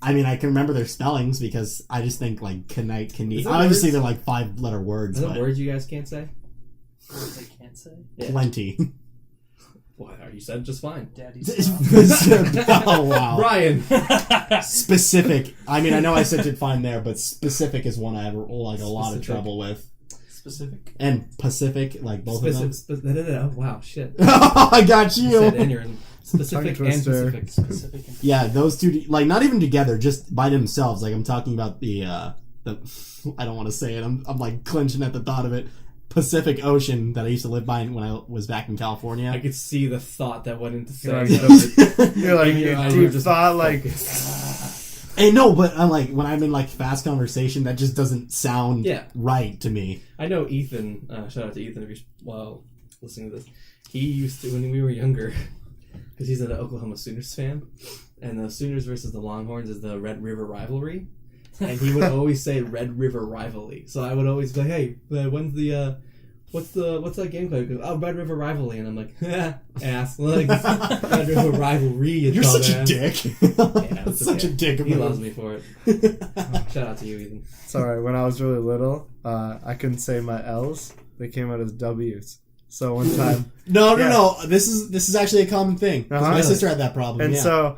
I mean, I can remember their spellings because I just think like knight, knee. Is that Obviously, words? they're like 5-letter words, Is that but words you guys can't say? Words I can't say. Yeah. plenty. Well, you said just fine. Daddy's Oh wow. Brian. Specific. I mean, I know I said it fine there, but specific is one I have like a lot of Specific. trouble with. specific. And Pacific, like both of them. Oh, wow, shit. I got You you. said aneurysm. Specific Tongue and twister. specific. Specific. And Yeah, those two, like not even together, just by themselves. Like I'm talking about the I don't want to say it. I'm like clenching at the thought of it. Pacific Ocean that I used to live by when I was back in California. I could see the thought that went into You're saying like- that. You're like Your eyes deep were just thought, like focused. And no, but I'm like when I'm in like fast conversation, that just doesn't sound Yeah. right to me. I know Ethan. Shout out to Ethan if you're listening to this. He used to when we were younger, because he's an Oklahoma Sooners fan, and the Sooners versus the Longhorns is the Red River rivalry, and he would always say Red River rivalry. So I would always be like, "Hey, when's the what's that game called?" He goes, "Oh, Red River rivalry," and I'm like, "Ass, like Red River rivalry." You're such a dick. Yeah, it's Such a okay. dick. He move. loves me for it. Shout out to you, Ethan. it's alright. When I was really little, I couldn't say my L's. They came out as W's. So one time, No. Yeah. This is actually a common thing. 'Cause Uh-huh. my sister had that problem. and yeah. so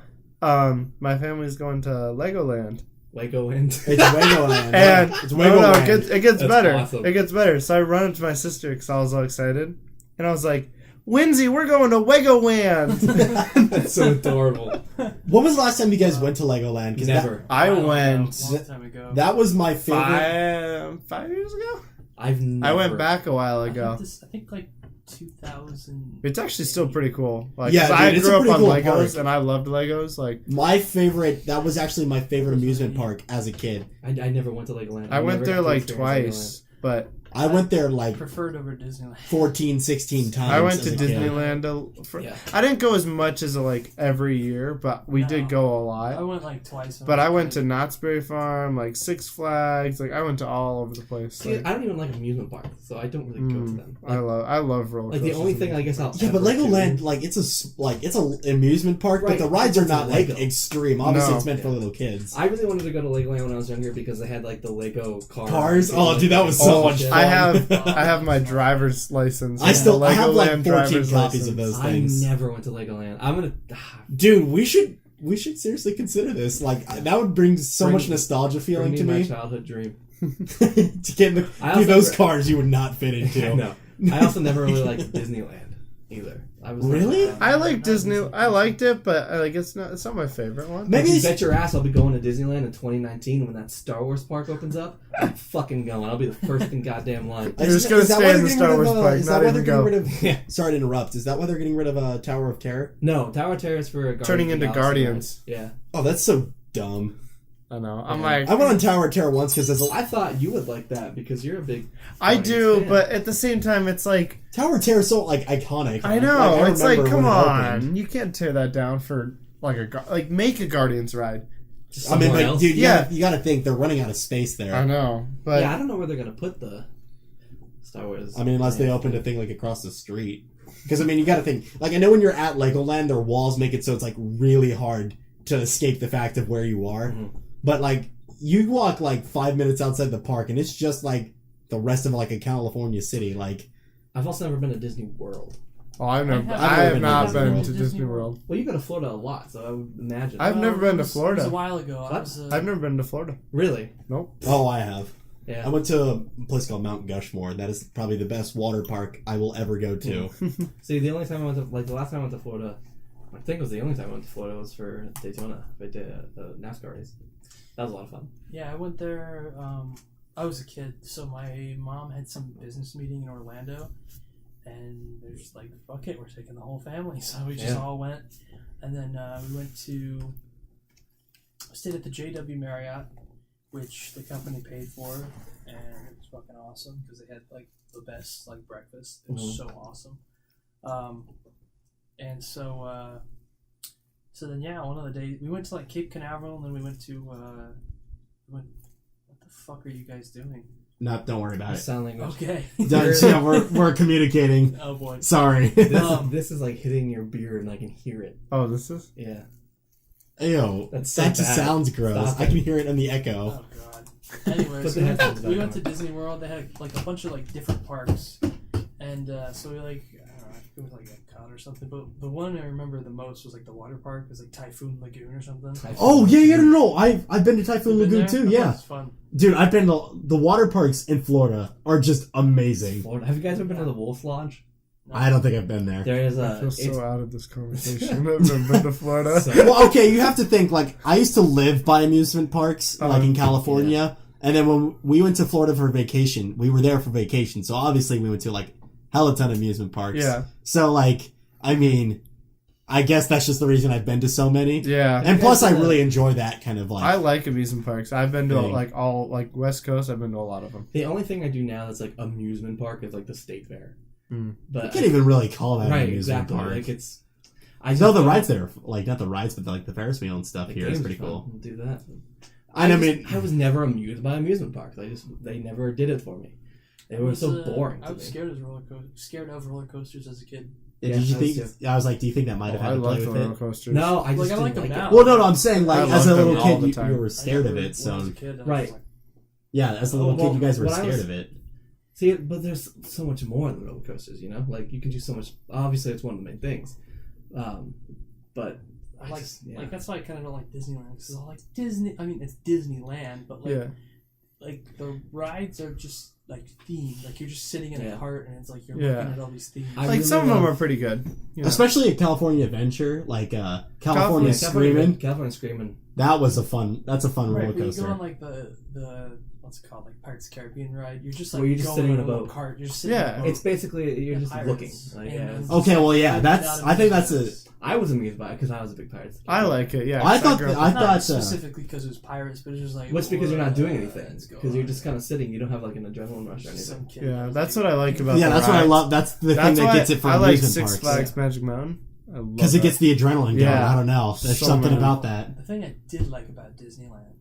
my family's going to Legoland Legoland. It's Legoland. And it's no, Legoland. it gets That's better. awesome. It gets better. So I run up to my sister because I was all excited, and I was like, "Winsy, we're going to Legoland." That's so adorable. When was the last time you guys went to Legoland? 'Cause Never. I Long went time ago. That was my favorite. 5 years ago. I've never. I went back a while I ago. think like 2000. It's actually still pretty cool. Like, Yeah, 'cause dude, I it's a grew up pretty on cool Legos, park. and I loved Legos. Like, My favorite. That was actually my favorite amusement park as a kid. I never went to Legoland. I went never there got to like experience twice, but I went there like Preferred over Disneyland. 14, 16 times. I went to as a kid. Disneyland. Yeah. I didn't go as much as like every year, but we No. did go a I lot. went like twice. But I went to Knott's Berry Farm, like Six Flags. Like I went to all over the place. See, Like, I don't even like amusement parks, so I don't really go to them. I love roller Like coasters. the only thing I guess I'll Yeah, but ever Legoland, do- like it's an amusement park, Right, but the rides are it's not Lego. like extreme. Obviously, No. it's meant for Yeah. little kids. I really wanted to go to Legoland when I was younger because they had like the Lego Cars? Oh, dude, that was so much fun. I have my driver's license. I still I have like Legoland 14 driver's copies of license. those I things. never went to Legoland. I'm gonna. Dude, we should seriously consider this. Like that would bring so much nostalgia feeling bring to my me. childhood dream. To get in the, I dude, also those re- cars you would not fit into. No, I also never really liked Disneyland either. I was Really? Not, I like Disney. I liked it, but like it's not my favorite one. Maybe you it's- bet your ass I'll be going to Disneyland in 2019 when that Star Wars park opens up. I'm fucking going. I'll be the first in goddamn line. You're just gonna Is that stay why in they're the getting Star rid Wars of, park, is not that why even they're go. getting rid of? Sorry to interrupt. Is that why they're getting rid of Tower of Terror? No, Tower of Terror is for Guardians Turning of into the Galaxy Guardians. ride. Yeah. Oh, that's so dumb. I know. I'm Yeah. like, I went on Tower of Terror once because there's I thought you would like that because you're a big. I Guardians do, fan. but at the same time, it's like Tower of Terror is so like iconic. I know. Like, I it's like, remember come when it opened. on, you can't tear that down for like make a Guardians ride. Just I mean, somewhere like, else. dude, Yeah. you gotta think they're running out of space there. I know, but Yeah, I don't know where they're gonna put the Star Wars. I mean, unless they opened a thing like across the street. Because I mean, you got to think. Like, I know when you're at Legoland, their walls make it so it's like really hard to escape the fact of where you are. Mhm. But like, you walk like 5 minutes outside the park, and it's just like the rest of like a California city. Like, I've also never been to Disney World. oh, I never have been not to been Disney to World. Disney World. Well, you go to Florida a lot, so I would imagine. I've never been to It was Florida. a while ago. I What? was, I've never been to Florida. Really? Nope. oh, I have. Yeah. I went to a place called Mount Gushmore. That is probably the best water park I will ever go to. See, the only time I went to, like, the last time I went to Florida, I think it was the only time I went to Florida was for Daytona, the NASCAR race. That was a lot of fun. Yeah, I went there. I was a kid, so my mom had some business meeting in Orlando, and they're just like, "Fuck it, we're taking the whole family." So we just Yeah. all went, and then we went to stayed at the JW Marriott, which the company paid for, and it was fucking awesome because they had like the best like breakfast. It was Mhm. so awesome. And so then yeah, one of the days we went to like Cape Canaveral, and then we went to what the fuck are you guys doing? Don't worry about it. Sign language. Okay. Yeah, we're communicating. Oh boy. Sorry. This is like hitting your beard, and I can hear it. Oh, this is. Yeah. Ew, That's so that just bad. sounds gross. Stop I it. can hear it in the echo. Oh god. Anyway, Put so the headphones back we went on. to Disney World. They had like a bunch of like different parks, and so we like I don't know, I think it was like Epcot or something. But the one I remember the most was like the water park. It was like Typhoon Lagoon or something. Oh yeah, no. I've been to Typhoon You been Lagoon there? too. I thought Yeah, it was fun. dude, I've been to the water parks in Florida are just amazing. Florida. Have you guys ever been to the Wolf Lodge? I don't think I've been there. There is I a. feel it's- so out of this conversation. I've never been to Florida. So- Well, okay, you have to think like I used to live by amusement parks, like in California, and then when we went to Florida for vacation, we were there for vacation, so obviously we went to like hella ton of amusement parks. Yeah. So like, I mean, I guess that's just the reason I've been to so many. Yeah. And plus, I guys, really enjoy that kind of like. I like amusement parks. I've been to Thing. like all like West Coast. I've been to a lot of them. The only thing I do now that's like amusement park is like the state fair. Mm. But you can't even really call that right, an amusement exactly. park. Like it's. I No, the don't- rides there, like not the rides, but like the Ferris wheel and stuff the here is games pretty are fun. cool. We'll do that. I mean, I was never amused by amusement parks. They never did it for me. They were so boring. I To was me. scared of roller coasters as a kid. did Yeah, you I was think? I was like, do you think that might have I had to love play with roller it? coasters. No, I just Like, I like didn't them like now. it. Well, no, I'm saying like I as a love little them all kid, the you time. were scared of When I it. was So a kid, I was Right. like, yeah, as a little Well, kid, you guys were when I scared was- of it. See, but there's so much more than roller coasters, you know? Like, you can do so much. Obviously, it's one of the main things. But like that's why I kind of don't like Disneyland, because it's all like Disney. I mean, it's Disneyland, but like the rides are just like themed. Like you're just sitting in a cart and it's like you're looking at all these themes. Like some of them are pretty good, especially a California Adventure, like California Screaming. California Screaming. That's a fun roller coaster. When you go on like the what's it called, like Pirates of the Caribbean ride, you're just like you're just sitting in a boat. Cart. You're just sitting in a boat. It's basically you're just looking. Okay, well, yeah, I think that's a. I was amused by it because I was a big Pirates. I like it. Yeah, I thought not specifically because it was pirates, but it's just like. What's because you're not doing anything? Because you're just kind of sitting. You don't have like an adrenaline rush or anything. Yeah, that's what I like about. Yeah, that's what I love. That's the thing that gets it from amusement parks. I like Six Flags Magic Mountain. Because it gets the adrenaline going. I don't know. There's something about that. The thing I did like about Disneyland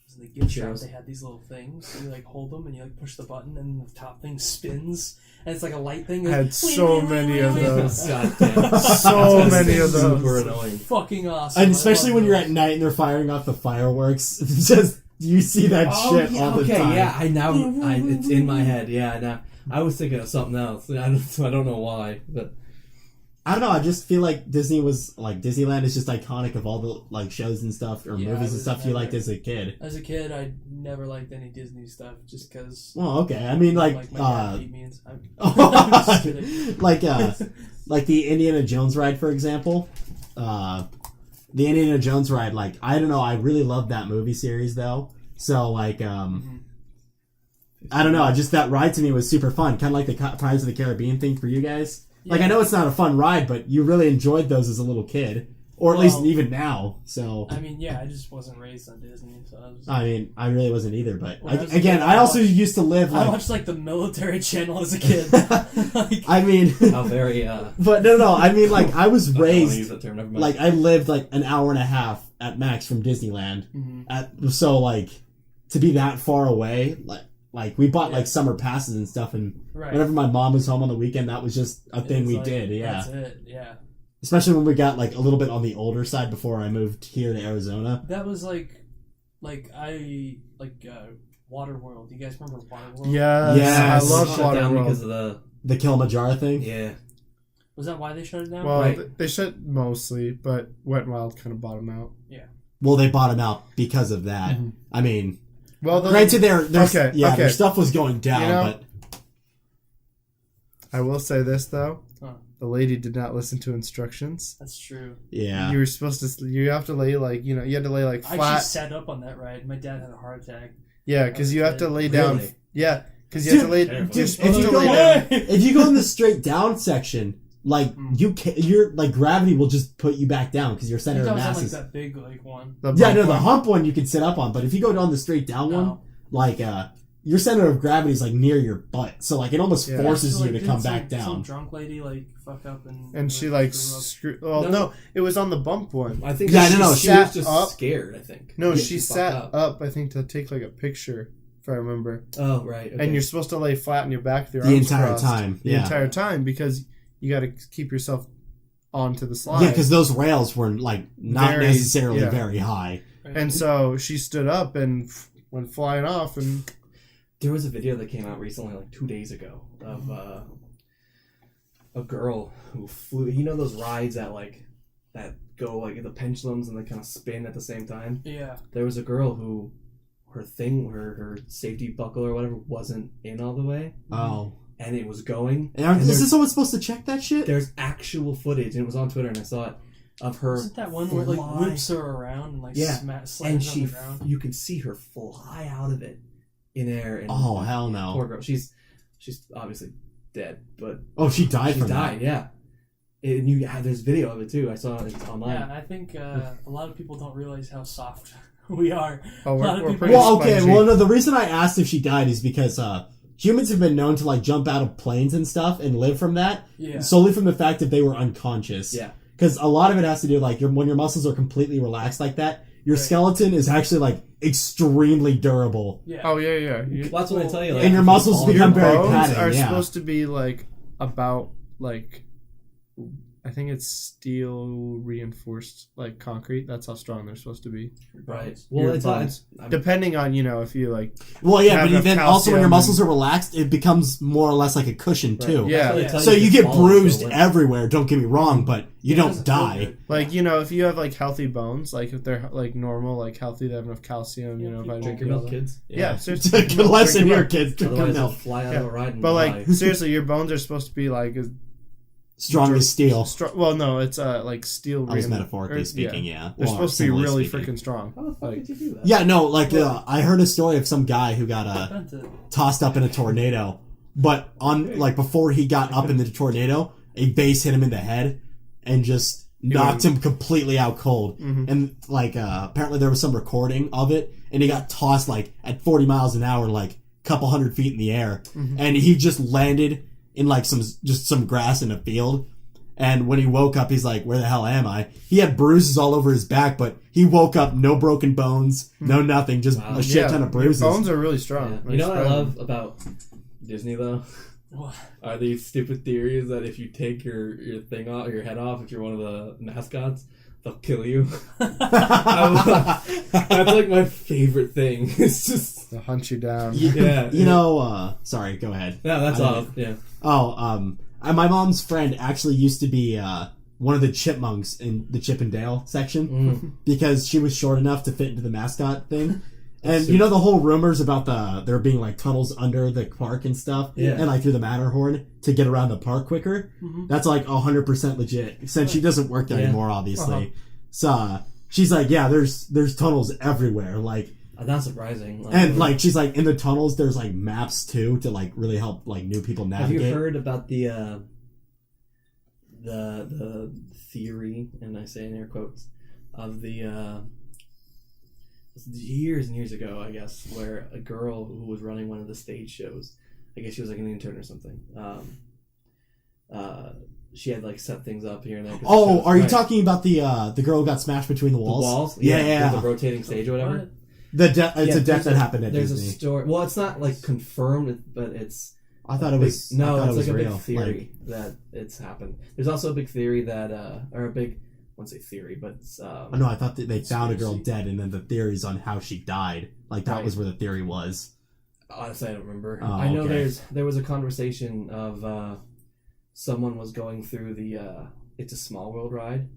was in the gift shop they had these little things. You like hold them and you like push the button and the top thing spins and it's like a light thing. I had so many of those. Goddamn. So many of those. Super annoying. Fucking awesome. And especially when you're at night and they're firing off the fireworks. It's just you see that shit all the time. Okay, yeah. It's in my head. Yeah, now I was thinking of something else. I don't know why, but. I don't know. I just feel like Disneyland is just iconic of all the like shows and stuff or movies and stuff you liked as a kid. As a kid, I never liked any Disney stuff just because. Well, okay. I mean, like my dad beat me. I'm just kidding. like the Indiana Jones ride, for example. The Indiana Jones ride, like I don't know. I really loved that movie series though. So like I don't know. Just that ride to me was super fun. Kind of like the Pirates of the Caribbean thing for you guys. Yeah. Like, I know it's not a fun ride, but you really enjoyed those as a little kid. Or at least even now, so... I mean, yeah, I just wasn't raised on Disney, so I was... I mean, I really wasn't either, but... I also used to live, I watched, like, the military channel as a kid. Like, I mean... How very, But, no, I mean, like, I was raised... I use that term, never mind. Like, I lived, like, an hour and a half at max from Disneyland. Mm-hmm. So, like, to be that far away... Like we bought like summer passes and stuff, and whenever my mom was home on the weekend, that was just a thing we did. Yeah, that's it. Yeah. Especially when we got like a little bit on the older side before I moved here to Arizona. That was like Waterworld. You guys remember Waterworld? Yes. I love Waterworld because of the Kilimanjaro thing. Yeah. Was that why they shut it down? Well, they shut mostly, but Wet n Wild kind of bought them out. Yeah. Well, they bought them out because of that. Mm-hmm. I mean. Well, granted, their stuff was going down, but I will say this though: the lady did not listen to instructions. That's true. Yeah, you were supposed to. You have to lay like you had to lay like flat. I actually sat up on that ride. My dad had a heart attack. Yeah, because you have to lay down. Really? Yeah, because you have to lay. You're supposed to lay down. If you go in the straight down section. Like you're like gravity will just put you back down because your center of mass is like that big like one. The hump one you can sit up on, but if you go down the straight down one, like your center of gravity is like near your butt, so like it almost forces you to come back down. Some drunk lady like fuck up and she like screwed. Well, no, it was on the bump one. I think she was just up. scared. I think no, she sat up. I think to take like a picture. If I remember. Oh right. Okay. And you're supposed to lay flat on your back with your arms crossed the entire time because. You got to keep yourself onto the slide. Yeah, because those rails were like not necessarily very high. And so she stood up and went flying off. And there was a video that came out recently, like 2 days ago, of a girl who flew. You know those rides that go like the pendulums and they kind of spin at the same time. Yeah. There was a girl who her safety buckle or whatever wasn't in all the way. Oh. And it was going. And is someone supposed to check that shit? There's actual footage, and it was on Twitter, and I saw it, of her. Isn't that one where it like whips her around and like slams and on the ground? You can see her fly out of it in air. And hell no! Poor girl. She's obviously dead, but she died. She died. Yeah. And there's video of it too. I saw it online. Yeah, I think a lot of people don't realize how soft we are. Oh, we're pretty spongy. Well, no. The reason I asked if she died is because. Humans have been known to like jump out of planes and stuff and live from that solely from the fact that they were unconscious. Yeah, because a lot of it has to do like when your muscles are completely relaxed like that, your skeleton is actually like extremely durable. Yeah. Oh yeah. Well, that's what I tell you. Like, and your muscles become very padded. padded. Are supposed to be like about like I think it's steel reinforced like concrete. That's how strong they're supposed to be. Right. Your Well, it's bones. Depending on if you like. Well, yeah, have but enough then also when your calcium muscles are relaxed, it becomes more or less like a cushion Right. too. Yeah. That's why they tell So you to get fall bruised into it. everywhere. Don't get me wrong, but you It don't doesn't feel die. good. Like if you have like healthy bones, like if they're like normal, like healthy, they have enough calcium. Vitamin Drink D, your all milk, that. kids. Yeah, seriously. Good lesson Drink your here, milk. kids. Drink your Otherwise, they'll milk. fly out of a ride and But die. like seriously, your bones are supposed to be like as Strong as steel. Well, no, it's like steel. I was metaphorically speaking, yeah. They're Or supposed to be similarly really speaking. freaking strong. How the fuck Like, did you do that? Yeah, no, like I heard a story of some guy who got That's it. tossed up in a tornado, but on like before he got up in the tornado, a base hit him in the head and just knocked him completely out cold. Mhm. And like apparently there was some recording of it, and he got tossed like at 40 miles an hour, like a couple hundred feet in the air, and he just landed in like some grass in a field. And when he woke up, he's like, where the hell am I? He had bruises all over his back, but he woke up, no broken bones, no nothing, just Wow. a shit ton of bruises. Your bones are really strong. Yeah. Like, You know what I spread love them. about Disney though? What? Are these stupid theories that if you take your thing off, your head off, if you're one of the mascots, they'll kill you. That's like my favorite thing. It's just They'll hunt you down. yeah. You know, sorry, go ahead. No, that's I all. didn't- Yeah. Oh, my mom's friend actually used to be one of the chipmunks in the Chip and Dale section because she was short enough to fit into the mascot thing. And you know the whole rumors about there being like tunnels under the park and stuff, Yeah. and like through the Matterhorn to get around the park quicker. That's like 100% legit. Since she doesn't work there Yeah. anymore, obviously. So she's like, yeah, there's tunnels everywhere, like. Not surprising. And like she's like in the tunnels, there's like maps too to like really help like new people have navigate. you heard about the theory, and I say in air quotes, of the years and years ago, I guess, where a girl who was running one of the stage shows, I guess she was like an intern or something. She had like set things up here and there. 'cause Oh, the shows- are you right. talking about the girl who got smashed between the The walls? walls? Yeah. The rotating stage or whatever. What? It's Yeah, a death there's that happened at There's Disney. a story. Well, it's not like confirmed, but it's. I thought it was. No, I thought it's it was like a real. big theory that it's happened. There's also a big theory that, or a big, I won't say theory, but it's. No, I thought that they found a girl Conspiracy. dead, and then the theories on how she died. Like that Right. was where the theory was. Honestly, I don't remember. Oh, I know okay. there was a conversation of someone was going through the It's a Small World ride,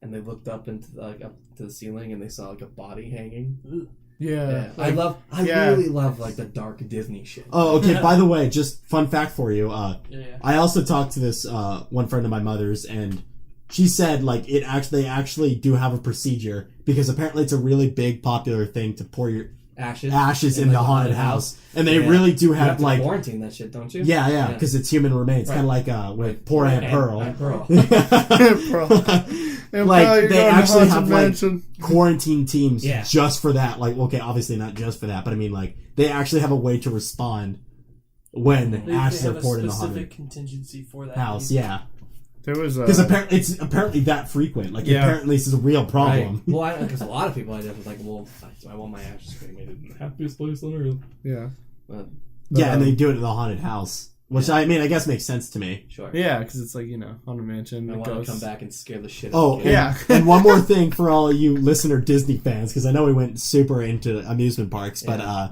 and they looked up into up to the ceiling and they saw like a body hanging. Yeah. I yeah. really love like the dark Disney shit. Oh, okay. By the way, just fun fact for you. Yeah. I also talked to this one friend of my mother's, and she said like they actually do have a procedure because apparently it's a really big popular thing to pour your ashes in like, the haunted house, and they Yeah. really do You have have to like quarantine that shit, don't you? yeah, because it's human remains, Right. kind of like with poor Aunt Pearl. Aunt Pearl. Like they actually have like mansion. quarantine teams Yeah. just for that. Like, okay, obviously not just for that, but I mean, like they actually have a way to respond when They ashes have are a poured in the specific haunted contingency for that house. reason. Yeah, There was because apparently it's that frequent. Like Yeah. apparently this is a real problem. Right. Well, because a lot of people I did was like, well, I want my ashes cremated in the happiest place on earth. yeah. But Yeah, and they do it in the haunted house, which I mean, I guess makes sense to me. sure. Yeah, because it's like haunted mansion. I It want to goes. come back and scare the shit out Oh, of and, kids. Yeah. and one more thing for all you listener Disney fans, because I know we went super into amusement parks, but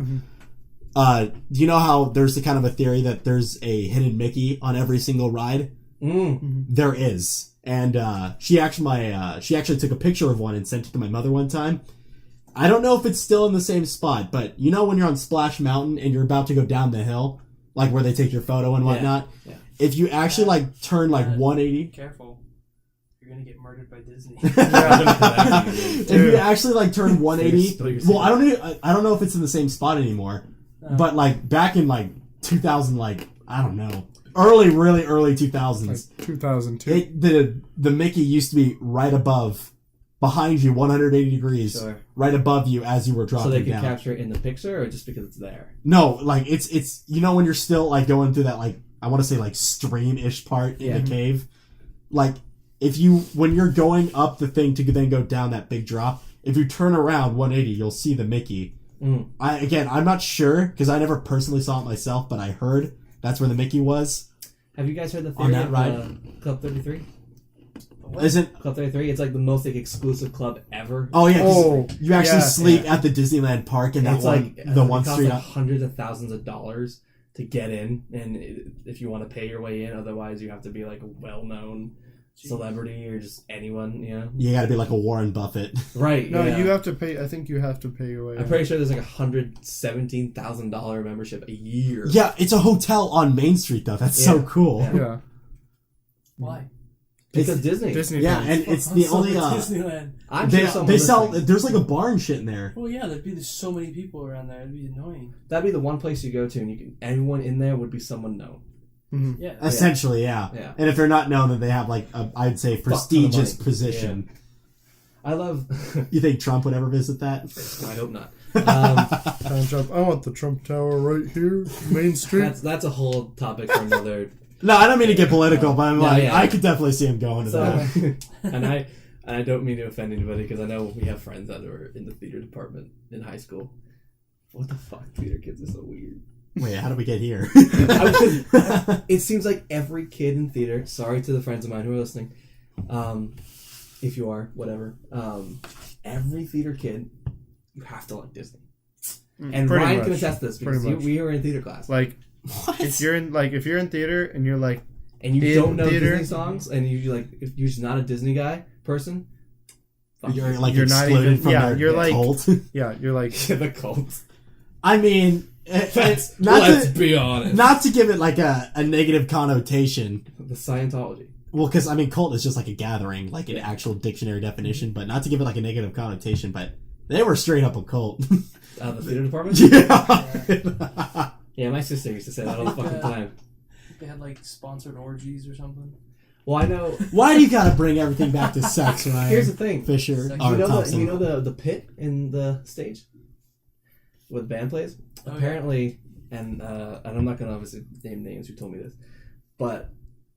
do you know how there's the kind of a theory that there's a hidden Mickey on every single ride? There is, and she actually took a picture of one and sent it to my mother one time. I don't know if it's still in the same spot, but you know when you're on Splash Mountain and you're about to go down the hill, like where they take your photo and whatnot. Yeah. If you actually like turn like 180. Careful. You're going to get murdered by Disney. If you actually like turn 180, Spill your well, I don't know if it's in the same spot anymore, but like back in like 2000, like I don't know, really early 2000s, 2002. the Mickey used to be right above, behind you, 180 degrees, Sure. right above you as you were dropping So they can down. capture it in the picture, or just because it's there? No, like it's you know when you're still like going through that like I want to say like stream-ish part in the cave, like when you're going up the thing to then go down that big drop, if you turn around 180, you'll see the Mickey. I'm not sure because I never personally saw it myself, but I heard that's where the Mickey was. Have you guys heard the On theory that of ride? Club 33? Isn't Club 33. It's like the most like exclusive club ever. Oh yeah, 'cause Oh, you actually yeah, sleep at the Disneyland park in that it's one, like the it one costs street. like hundreds of thousands of dollars to get in, and if you want to pay your way in, otherwise you have to be like a well-known celebrity or just anyone. You got to be like a Warren Buffett. Right. No, yeah. you have to pay. I think you have to pay your way. I'm pretty sure there's like $117,000 membership a year. Yeah, it's a hotel on Main Street though. That's so Yeah. cool. Yeah. Yeah. Why? Because Disney. Disney. Yeah, fans. and it's the only Disneyland. I'm they sure someone they sell. listening- There's like a bar and shit in there. Well, yeah, there's so many people around there. It'd be annoying. That'd be the one place you go to, and you can everyone in there would be someone known. Yeah. Essentially, yeah. Yeah. And if they're not known, then they have like a, I'd say, ton of prestigious money. position. I love. You think Trump would ever visit that? I hope not. Trump. I want the Trump Tower right here, Main Street. That's a whole topic for another. No, I don't mean to get political, but I'm No, like, yeah. I could definitely see him going to So, that. and I don't mean to offend anybody because I know we have friends that were in the theater department in high school. What the fuck? Theater kids are so weird. Wait, how did we get here? It seems like every kid in theater. Sorry to the friends of mine who are listening, if you are, whatever. Every theater kid, you have to like Disney. And Pretty Ryan much. can attest this because Pretty much. we were in theater class. Like What? if you're in theater and you're like, And you in don't know theater- Disney songs, and if you're just not a Disney person, fuck You're you. like You're not excluded even- from yeah, their you're like- cult. yeah, you're like, the cult. I mean, Let's not be honest. to not to give it like a negative connotation. The Scientology. Well, because I mean, cult is just like a gathering, like an actual dictionary definition, but not to give it like a negative connotation. But they were straight up a cult. The theater department? Yeah. Yeah, my sister used to say that all the fucking time. They had like sponsored orgies or something. Well, I know. Why do you gotta bring everything back to sex, Ryan? Here's the thing. Fisher Sex. or You know Thompson. the pit in the stage where the band plays? Oh, yeah. Apparently, and I'm not going to obviously name names who told me this, but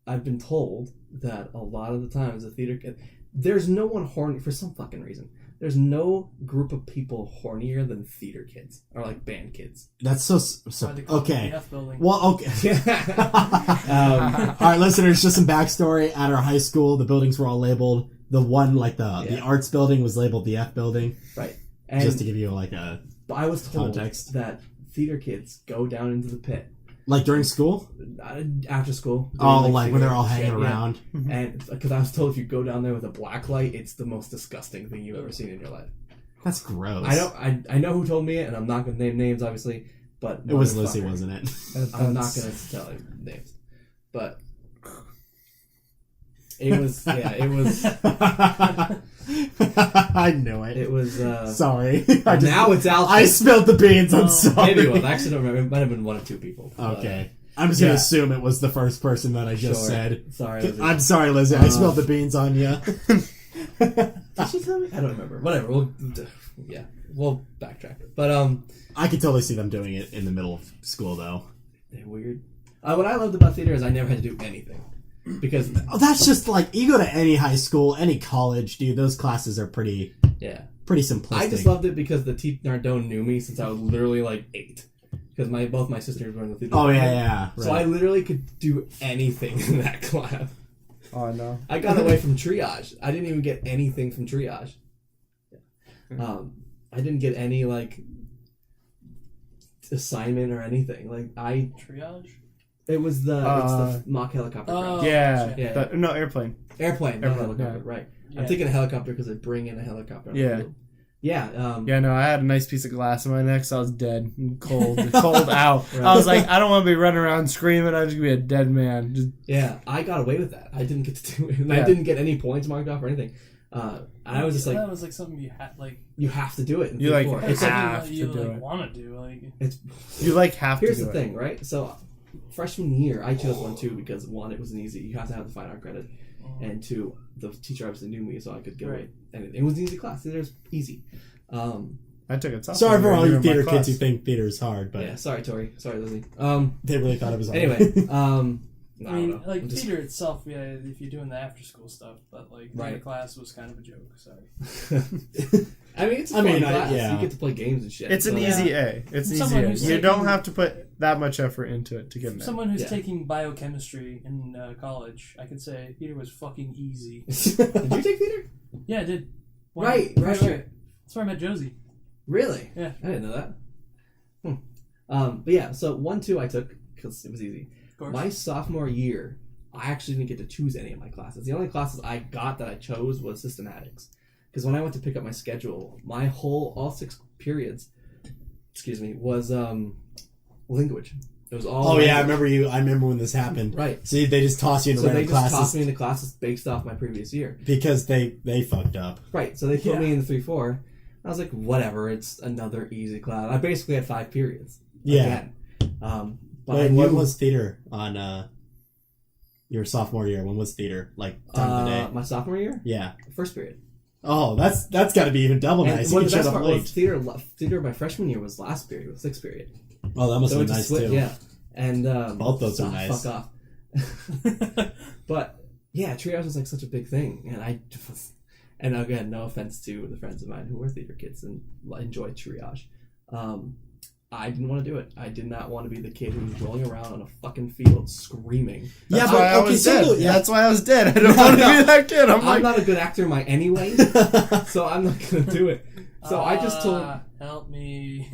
I've been told that a lot of the times the theater kid, there's no one horny for some fucking reason. There's no group of people hornier than theater kids or like band kids. That's so Why they call it okay. the F building. Well, okay. Um, All right, listeners, just some backstory. At our high school, the buildings were all labeled. The one, like the Yeah. arts building, was labeled the F building. right. And Just to give you like a I was told context. that theater kids go down into the pit like during school. after school. Oh, doing, like when they're theater all shit, hanging yeah. around. And because I was told if you go down there with a black light, it's the most disgusting thing you've ever seen in your life. That's gross. I know who told me it, and I'm not going to name names, obviously. But It was Lizzie, motherfucker, wasn't it? I'm not going to tell you names, but it was. Yeah, it was. I knew it. It was. Sorry. Now it's out. I spilled the beans. I'm Oh. sorry. Maybe it was. I actually don't remember. It might have been one or two people. but, Okay. I'm just gonna yeah. assume it was the first person that I just sure. said. Sorry. Lizzie. I'm sorry, Lizzie. I spilled the beans on you. Did she tell me? I don't remember. Whatever. We'll backtrack. But I could totally see them doing it in the middle of school, though. they're weird. What I loved about theater is I never had to do anything because Oh, that's just like you go to any high school, any college, dude. Those classes are pretty simplistic. I just loved it because the teacher Nardone knew me since I was literally like 8. Because both my sisters were in the theater. Oh department. yeah. So I Right. literally could do anything in that class. oh no. I got away from triage. I didn't even get anything from triage. I didn't get any like assignment or anything. Like Triage? it was it's the mock helicopter. Oh. crash. Yeah. Yeah. No, airplane. Airplane, not Airplane, helicopter. yeah. Right. Yeah. I'm thinking a helicopter because they bring in a helicopter. on the Yeah. field. Yeah. Yeah, no, I had a nice piece of glass in my neck, so I was dead and cold out. Right. I was like, I don't want to be running around screaming. I just be a dead man. Just, Yeah, I got away with that. I didn't get to do it. Yeah. I didn't get any points marked off or anything. I was just like, that was like something you had like. you have to do it. In You, like, P4. It's It's like, something have that you to do like it. want to do. Like it's you like have here's to do the it. thing, right? So freshman year, I chose one too because one, it was an easy. You have to have the fine art credit, and two, the teacher obviously knew me, so I could get away. And it was an easy class. It was easy. I took it tough. Sorry for all you in my theater class. kids who think theater is hard, but Yeah, sorry, Tori. Sorry, Lizzie. they really thought it was hard. Anyway, I I mean, don't know. like I'm just- theater itself, yeah, if you're doing the after school stuff, but like theater Right. class was kind of a joke. Sorry. I mean, it's a I fun mean, class. yeah. You get to play games and shit. It's an so- easy A. It's an easy Someone A. who's You taking- don't have to put that much effort into it to get an A. Someone who's Yeah. taking biochemistry in college, I could say theater was fucking easy. Did you take theater? Yeah, I did. Right. First year. That's where I met Josie. Really? Yeah. I didn't know that. But yeah, so 1-2 I took because it was easy. Of course. My sophomore year, I actually didn't get to choose any of my classes. The only classes I got that I chose was systematics. Because when I went to pick up my schedule, my all 6 periods, was language. It was all. Oh yeah, I language. remember when this happened. Right. See, they just toss you into So they random just classes tossed me into classes based off my previous year. because they fucked up. Right. So they put Yeah. me in the 3-4. I was like, whatever. It's another easy class. I basically had 5 periods. Yeah. Again. But Wait, I knew, when was theater on your sophomore year? When was theater like time of the day? my sophomore year, Yeah. first period. Oh, that's got to be even double And nice. one You of can the shut best up part late. was theater my freshman year was last period, was 6th period. Oh, that must So have it been just nice split, too. yeah. And Both those are nice. Fuck off. But yeah, triage was like such a big thing, and and again, no offense to the friends of mine who were theater kids and enjoyed triage. I didn't want to do it. I did not want to be the kid who was rolling around on a fucking field screaming. Yeah, That's but why I was so dead. yeah. That's why I was dead. I don't want to No. be that kid. I'm I'm like, not a good actor in my anyway, so I'm not gonna do it. So I just told. Help me.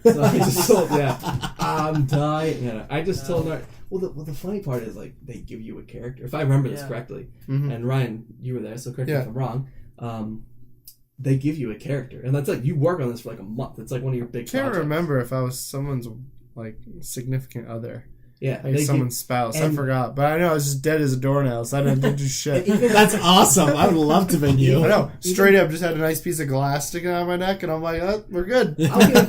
So I just told, I'm dying. Yeah, I just told her. Well, the funny part is like they give you a character. If I remember this Yeah. correctly, Mhm. and Ryan, you were there, so correct me Yeah. if I'm wrong. They give you a character, and that's like you work on this for like a month. It's like one of your big. I can't projects. remember if I was someone's like significant other, Yeah, like they someone's spouse. I and- forgot, but I know I was just dead as a doornail, so I didn't do shit. That's awesome. I would love to been you. I know, straight up, just had a nice piece of glass sticking out of my neck, and I'm like, oh, we're good.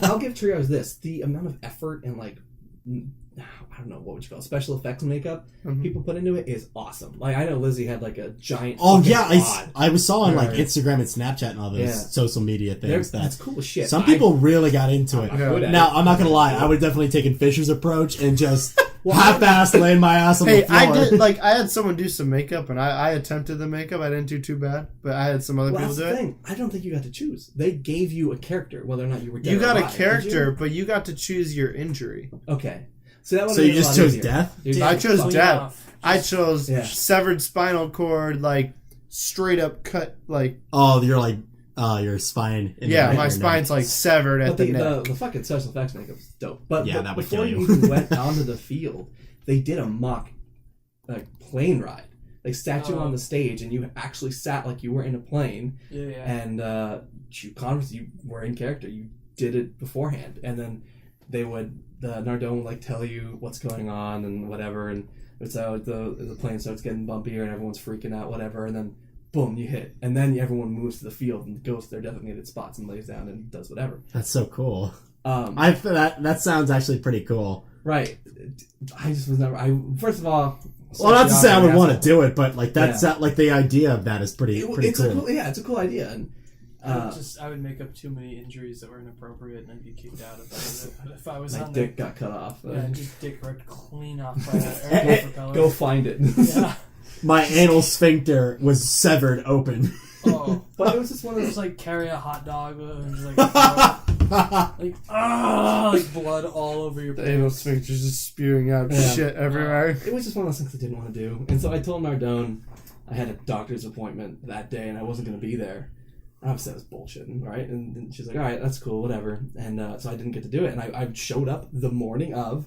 I'll give trios this: the amount of effort and like. I don't know what would you call it, special effects makeup Mhm. people put into it is awesome. Like I know Lizzie had like a giant. Oh fucking yeah, bod. I saw on like Right. Instagram and Snapchat and all those Yeah. social media things That's that cool as shit. some people really got into it. I'm not good at Now it. I'm not gonna lie, I would definitely taken Fisher's approach and just half-assed laying my ass on Hey, the floor. I did like I had someone do some makeup, and I attempted the makeup. I didn't do too bad, but I had some other Well, people that's do the it. thing. I don't think you got to choose. They gave you a character, whether or not you were dead You or got a alive, did character, you? but you got to choose your injury. Okay. So that So you just chose death? I chose Clean death. off. I chose Yeah. severed spinal cord, like straight up cut, like Oh, you're like your spine. In yeah, the my neck. spine's like severed at But the the, neck. the fucking special effects makeup was dope. But Yeah, that would before kill you you. even went onto the field, they did a mock like plane ride. They sat you Oh. on the stage, and you actually sat like you were in a plane, Yeah, yeah. and you were in character. You did it beforehand, and then the Nardone would like tell you what's going on and whatever, and it's out the plane starts getting bumpier and everyone's freaking out, whatever, and then boom, you hit, and then everyone moves to the field and goes to their designated spots and lays down and does whatever. That's so cool. Um, That sounds actually pretty cool. right. I just was never. First of all. Well, not to say I would want to asshole. do it, but like that's like the idea of that is pretty It's cool. it's a cool idea, and I would make up too many injuries that were inappropriate and I'd get kicked out if I was my on dick there. got cut off. Yeah, just dick ripped clean off by an airplane propeller. Go find it. Yeah. My anal sphincter was severed open. Oh, But it was just one of just those. like carry a hot dog and just like like blood all over your The anal pants. sphincter's just spewing out Yeah. shit everywhere. It was just one of those things I didn't want to do, and so I told Nardone I had a doctor's appointment that day and I wasn't going to be there. Obviously, I was bullshitting, right? And she's like, "All right, that's cool, whatever." And so I didn't get to do it, and I showed up the morning of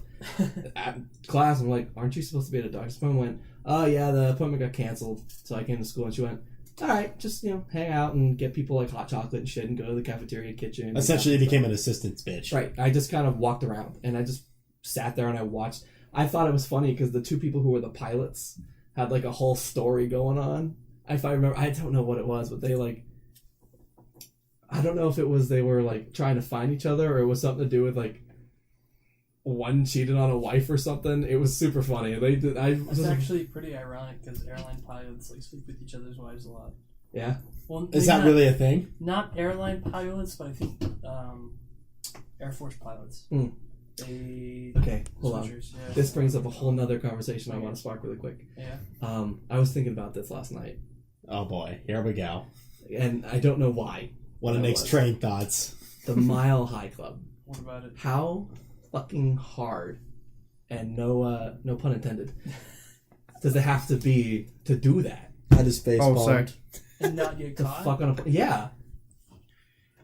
at class. I'm like, "Aren't you supposed to be at a doctor's appointment?" Went, "Oh yeah, the appointment got canceled." So I came to school, and she went, "All right, just hang out and get people like hot chocolate and shit, and go to the cafeteria kitchen." Essentially, and became an assistant's bitch. right. I just kind of walked around, and I just sat there and I watched. I thought it was funny because the two people who were the pilots had like a whole story going on. If I remember, I don't know what it was, but they like. I don't know if it was they were like trying to find each other or it was something to do with like one cheated on a wife or something. It was super funny. They did. It's actually pretty ironic because airline pilots like sleep with each other's wives a lot. Yeah. Well, Is maybe that not- really a thing? not airline pilots, but I think Air Force pilots. Okay, hold on. Yeah. This brings up a whole nother conversation I want to spark really quick. Yeah. I was thinking about this last night, Oh boy, here we go. and I don't know why. One of Nick's train thoughts. The Mile High Club. What about it? How fucking hard, and no pun intended, does it have to be to do that? I just face sorry. And not get To caught? fuck on a yeah.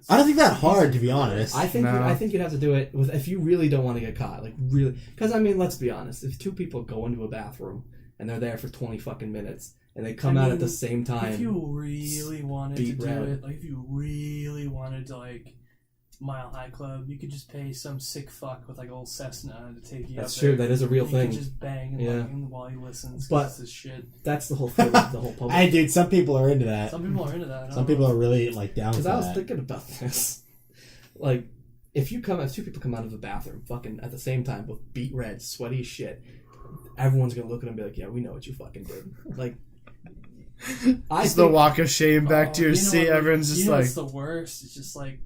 I don't think that hard, to be honest. I think No. I think you'd have to do it with if you really don't want to get caught, like really, because I mean, let's be honest. If two people go into a bathroom and they're there for 20 fucking minutes and they come out at the same time, If you really wanted to beat do red. it, like if you really wanted to like Mile High Club, you could just pay some sick fuck with like old Cessna to take you that's up true. there. That is a real You thing. could just bang and Yeah. like, while he listens. But- This is shit. That's the whole thing. The whole public. Hey, dude, some people are into that. Some people are into that. Some people are really like down for Because I was that. thinking about this, like if two people come out of the bathroom, fucking at the same time, both beat red, sweaty as shit, everyone's gonna look at them and be like, "Yeah, we know what you fucking did." Like, Just the walk of shame back to your you know seat. what- Everyone's just you know like, what's the worst? It's just like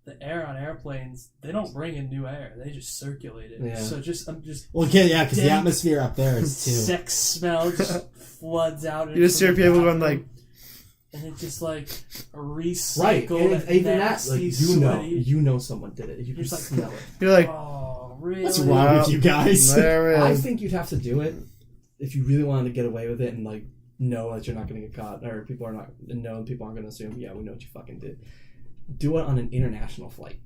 the air on airplanes. They don't bring in new air. They just circulate it. Yeah. So I'm just Well, yeah, because the dank atmosphere up there is too. sex smell just floods out. you just hear into the people going bathroom, like, and it just like recycle. right, and that even that, nasty, like sweaty. you know someone did it. You can You're just smell it. you're like, Oh, really? What's wrong with you guys? there it I is. think you'd have to do it if you really wanted to get away with it and like know that you're not going to get caught or people aren't going to assume, yeah, we know what you fucking did. Do it on an international flight.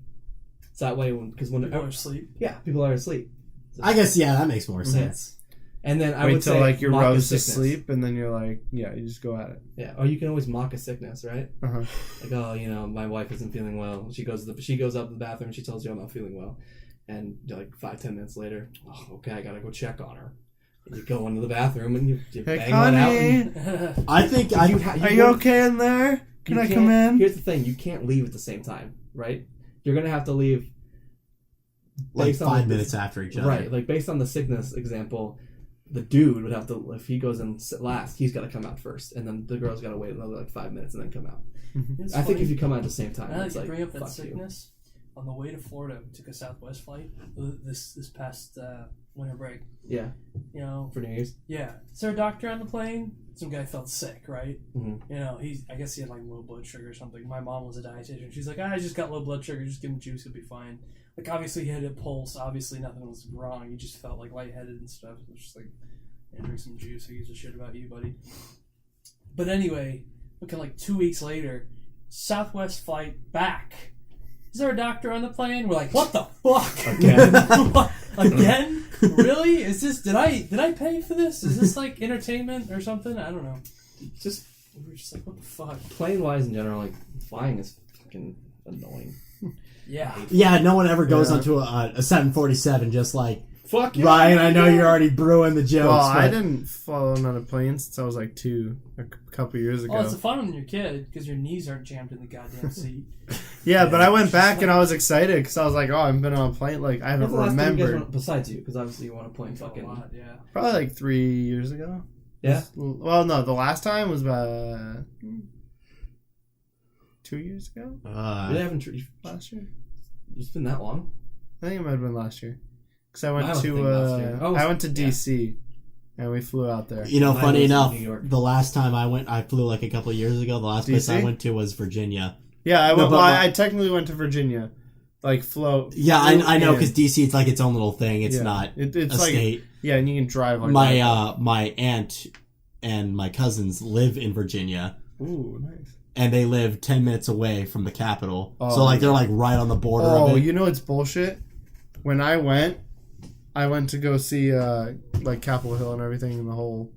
So that way, when People are asleep. yeah, people are asleep. So- I guess, yeah, that makes more sense. And then I Wait would till say like your mock a rose to sickness. sleep, and then you're like, yeah, you just go at it. Yeah, or you can always mock a sickness, right? Uh-huh. Like, oh, my wife isn't feeling well. She goes up to the bathroom and she tells you I'm not feeling well, and like 5-10 minutes later, oh, okay, I gotta go check on her. And you go into the bathroom and you Hey, bang one out. And honey, I think are you are you okay in there? Can I come in? Here's the thing: you can't leave at the same time, right? You're gonna have to leave like based on 5 the- minutes after each other. right? Like based on the sickness example, the dude would have to, if he goes in last, he's got to come out first, and then the girl's got to wait another like 5 minutes and then come out. It's I think funny. if you come out at the same time, Now it's that you like bring up that fuck you. sickness, on the way to Florida, we took a Southwest flight this past winter break. Yeah, You know, for New Year's. yeah. Is there a doctor on the plane? Some guy felt sick, right? Mhm. You know, I guess he had like low blood sugar or something. My mom was a dietitian. She's like, I just got low blood sugar. Just give him juice, he'll be fine. Like, obviously he had a pulse. Obviously nothing was wrong. He just felt like lightheaded and stuff. It was just like, yeah, drink some juice. Who gives a shit about you, buddy? But anyway, looking like 2 weeks later, Southwest flight back. Is there a doctor on the plane? We're like, what the fuck? Again? What? Again? Really? Is this? Did I pay for this? Is this like entertainment or something? I don't know. Just We were just like, what the fuck? plane wise in general, like flying is fucking annoying. Yeah. Yeah, no one ever goes Yeah. onto a 747 just like, Fuck you, Ryan, I know you're already brewing the jokes. Well, I but didn't fall on a plane since I was like 2, a couple years ago. Oh, it's fun when you're a kid because your knees aren't jammed in the goddamn seat. Yeah, but I went back Like- and I was excited because I was like, oh, I've been on a plane. Like, I When's haven't the last time you guys remembered. went, besides you, because obviously you want to plane A fucking. lot, yeah. Probably like 3 years ago. Yeah. Well, no, the last time was about 2 years ago? You haven't. Last year? It's been that long. I think it might have been last year. Because I Mine went was to the thing last year. Oh, I went to yeah. DC and we flew out there. you know, Mine funny was in enough, New York. the last time I flew like a couple of years ago. The last place I DC? went to was Virginia. Yeah, I No, went. but Well, my- I technically went to Virginia, like float. Yeah, I know in. because DC it's like its own little thing. It's Yeah. not It's a like state. yeah, and you can drive like My that. my aunt and my cousins live in Virginia, Ooh, nice. and they live 10 minutes away from the capital. Oh, So like they're like right on the border of Oh, it. you know it's bullshit. When I went to go see like Capitol Hill and everything, and the whole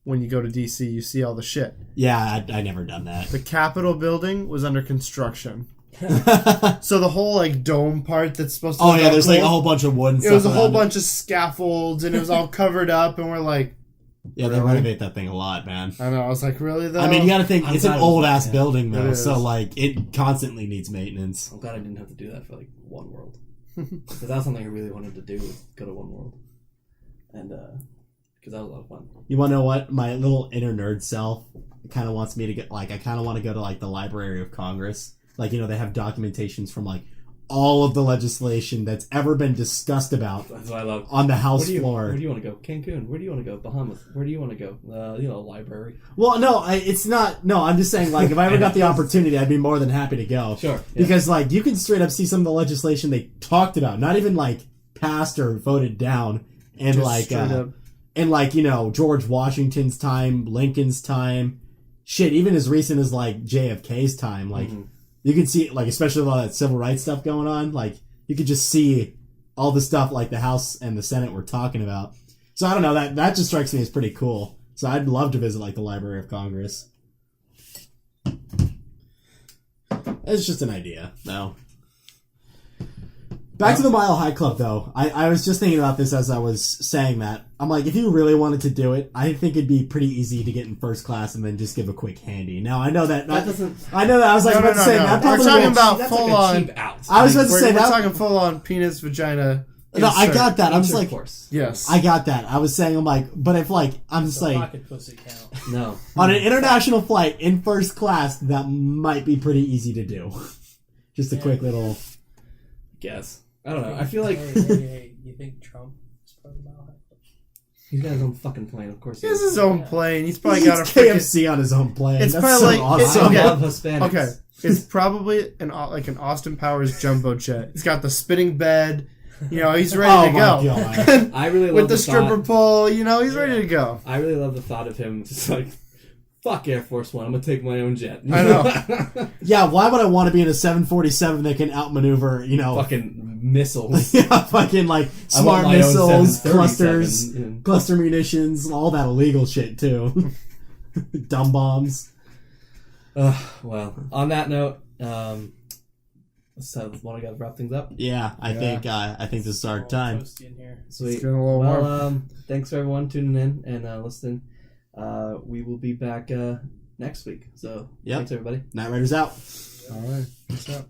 when you go to DC, you see all the shit. Yeah, I never done that. The Capitol building was under construction. So the whole like dome part that's supposed to Oh look yeah, all there's like a cool, whole bunch of wood and it stuff. was a whole around it. bunch of scaffolds and it was all covered up and we're like, Yeah, they Really? renovate that thing a lot, man. I know, I was like, really though? I mean, you got to think I'm it's an glad it was old like ass that. building though, It so is. like it constantly needs maintenance. I'm glad I didn't have to do that for like One World, because that's something I really wanted to do. Was go to One World, and because that was a lot of fun. You want to know what? My little inner nerd self kind of wants me to get like I kind of want to go to like the Library of Congress. Like they have documentations from like all of the legislation that's ever been discussed about That's what I love. on the House Where floor. do you want to go? Cancun. Where do you want to go? Bahamas. Where do you want to go? Library. Well, no, it's not. No, I'm just saying, like, if I ever got the opportunity, I'd be more than happy to go. Sure. Yeah. Because, like, you can straight up see some of the legislation they talked about, not even, like, passed or voted down, and, Just like, straight up. in, like, George Washington's time, Lincoln's time, shit, even as recent as, like, JFK's time, like, you can see, like, especially with all that civil rights stuff going on, like, you could just see all the stuff, like, the House and the Senate were talking about. So, I don't know, that just strikes me as pretty cool. So, I'd love to visit, like, the Library of Congress. It's just an idea, though. Back to the Mile High Club, though. I was just thinking about this as I was saying that. I'm like, if you really wanted to do it, I think it'd be pretty easy to get in first class and then just give a quick handy. Now, I know that... doesn't... I know that. I was like, about to say, that We're probably talking won't- about That's full like a on. cheap out. I was about to say We're that... talking full on penis, vagina. No, I insert. got that. I'm just Feature like... course. Yes. I got that. I was saying, I'm like... But if, like... I'm just So like... pocket pussy count. No. On an international flight in first class, that might be pretty easy to do. Just a quick little... Guess. I don't know. I feel like Hey, you think Trump is part of the Mile High Club? he's got his own fucking plane. Of course He has his own plane. He's probably got a He's freaking... KFC on his own plane. It's That's probably so like- it's awesome. I okay. love Hispanics. Okay, it's probably an Austin Powers jumbo jet. It's got the spinning bed. He's ready to my go. God. I really love With the thought- stripper pole, he's ready to go. I really love the thought of him just like, fuck Air Force One. I'm gonna take my own jet. I know. Yeah, why would I want to be in a 747 that can outmaneuver, Fucking missiles. yeah, fucking like I want smart my own missiles, 737, clusters, you know. cluster munitions, all that illegal shit too. Dumb bombs. Well, on that note, so want to wrap things up? Yeah, I think this is our All time. toasty in here. Sweet. It's getting a little Well, warm. thanks for everyone tuning in and listening. We will be back next week. So Yep. thanks everybody. Night Riders out. All right. Peace out.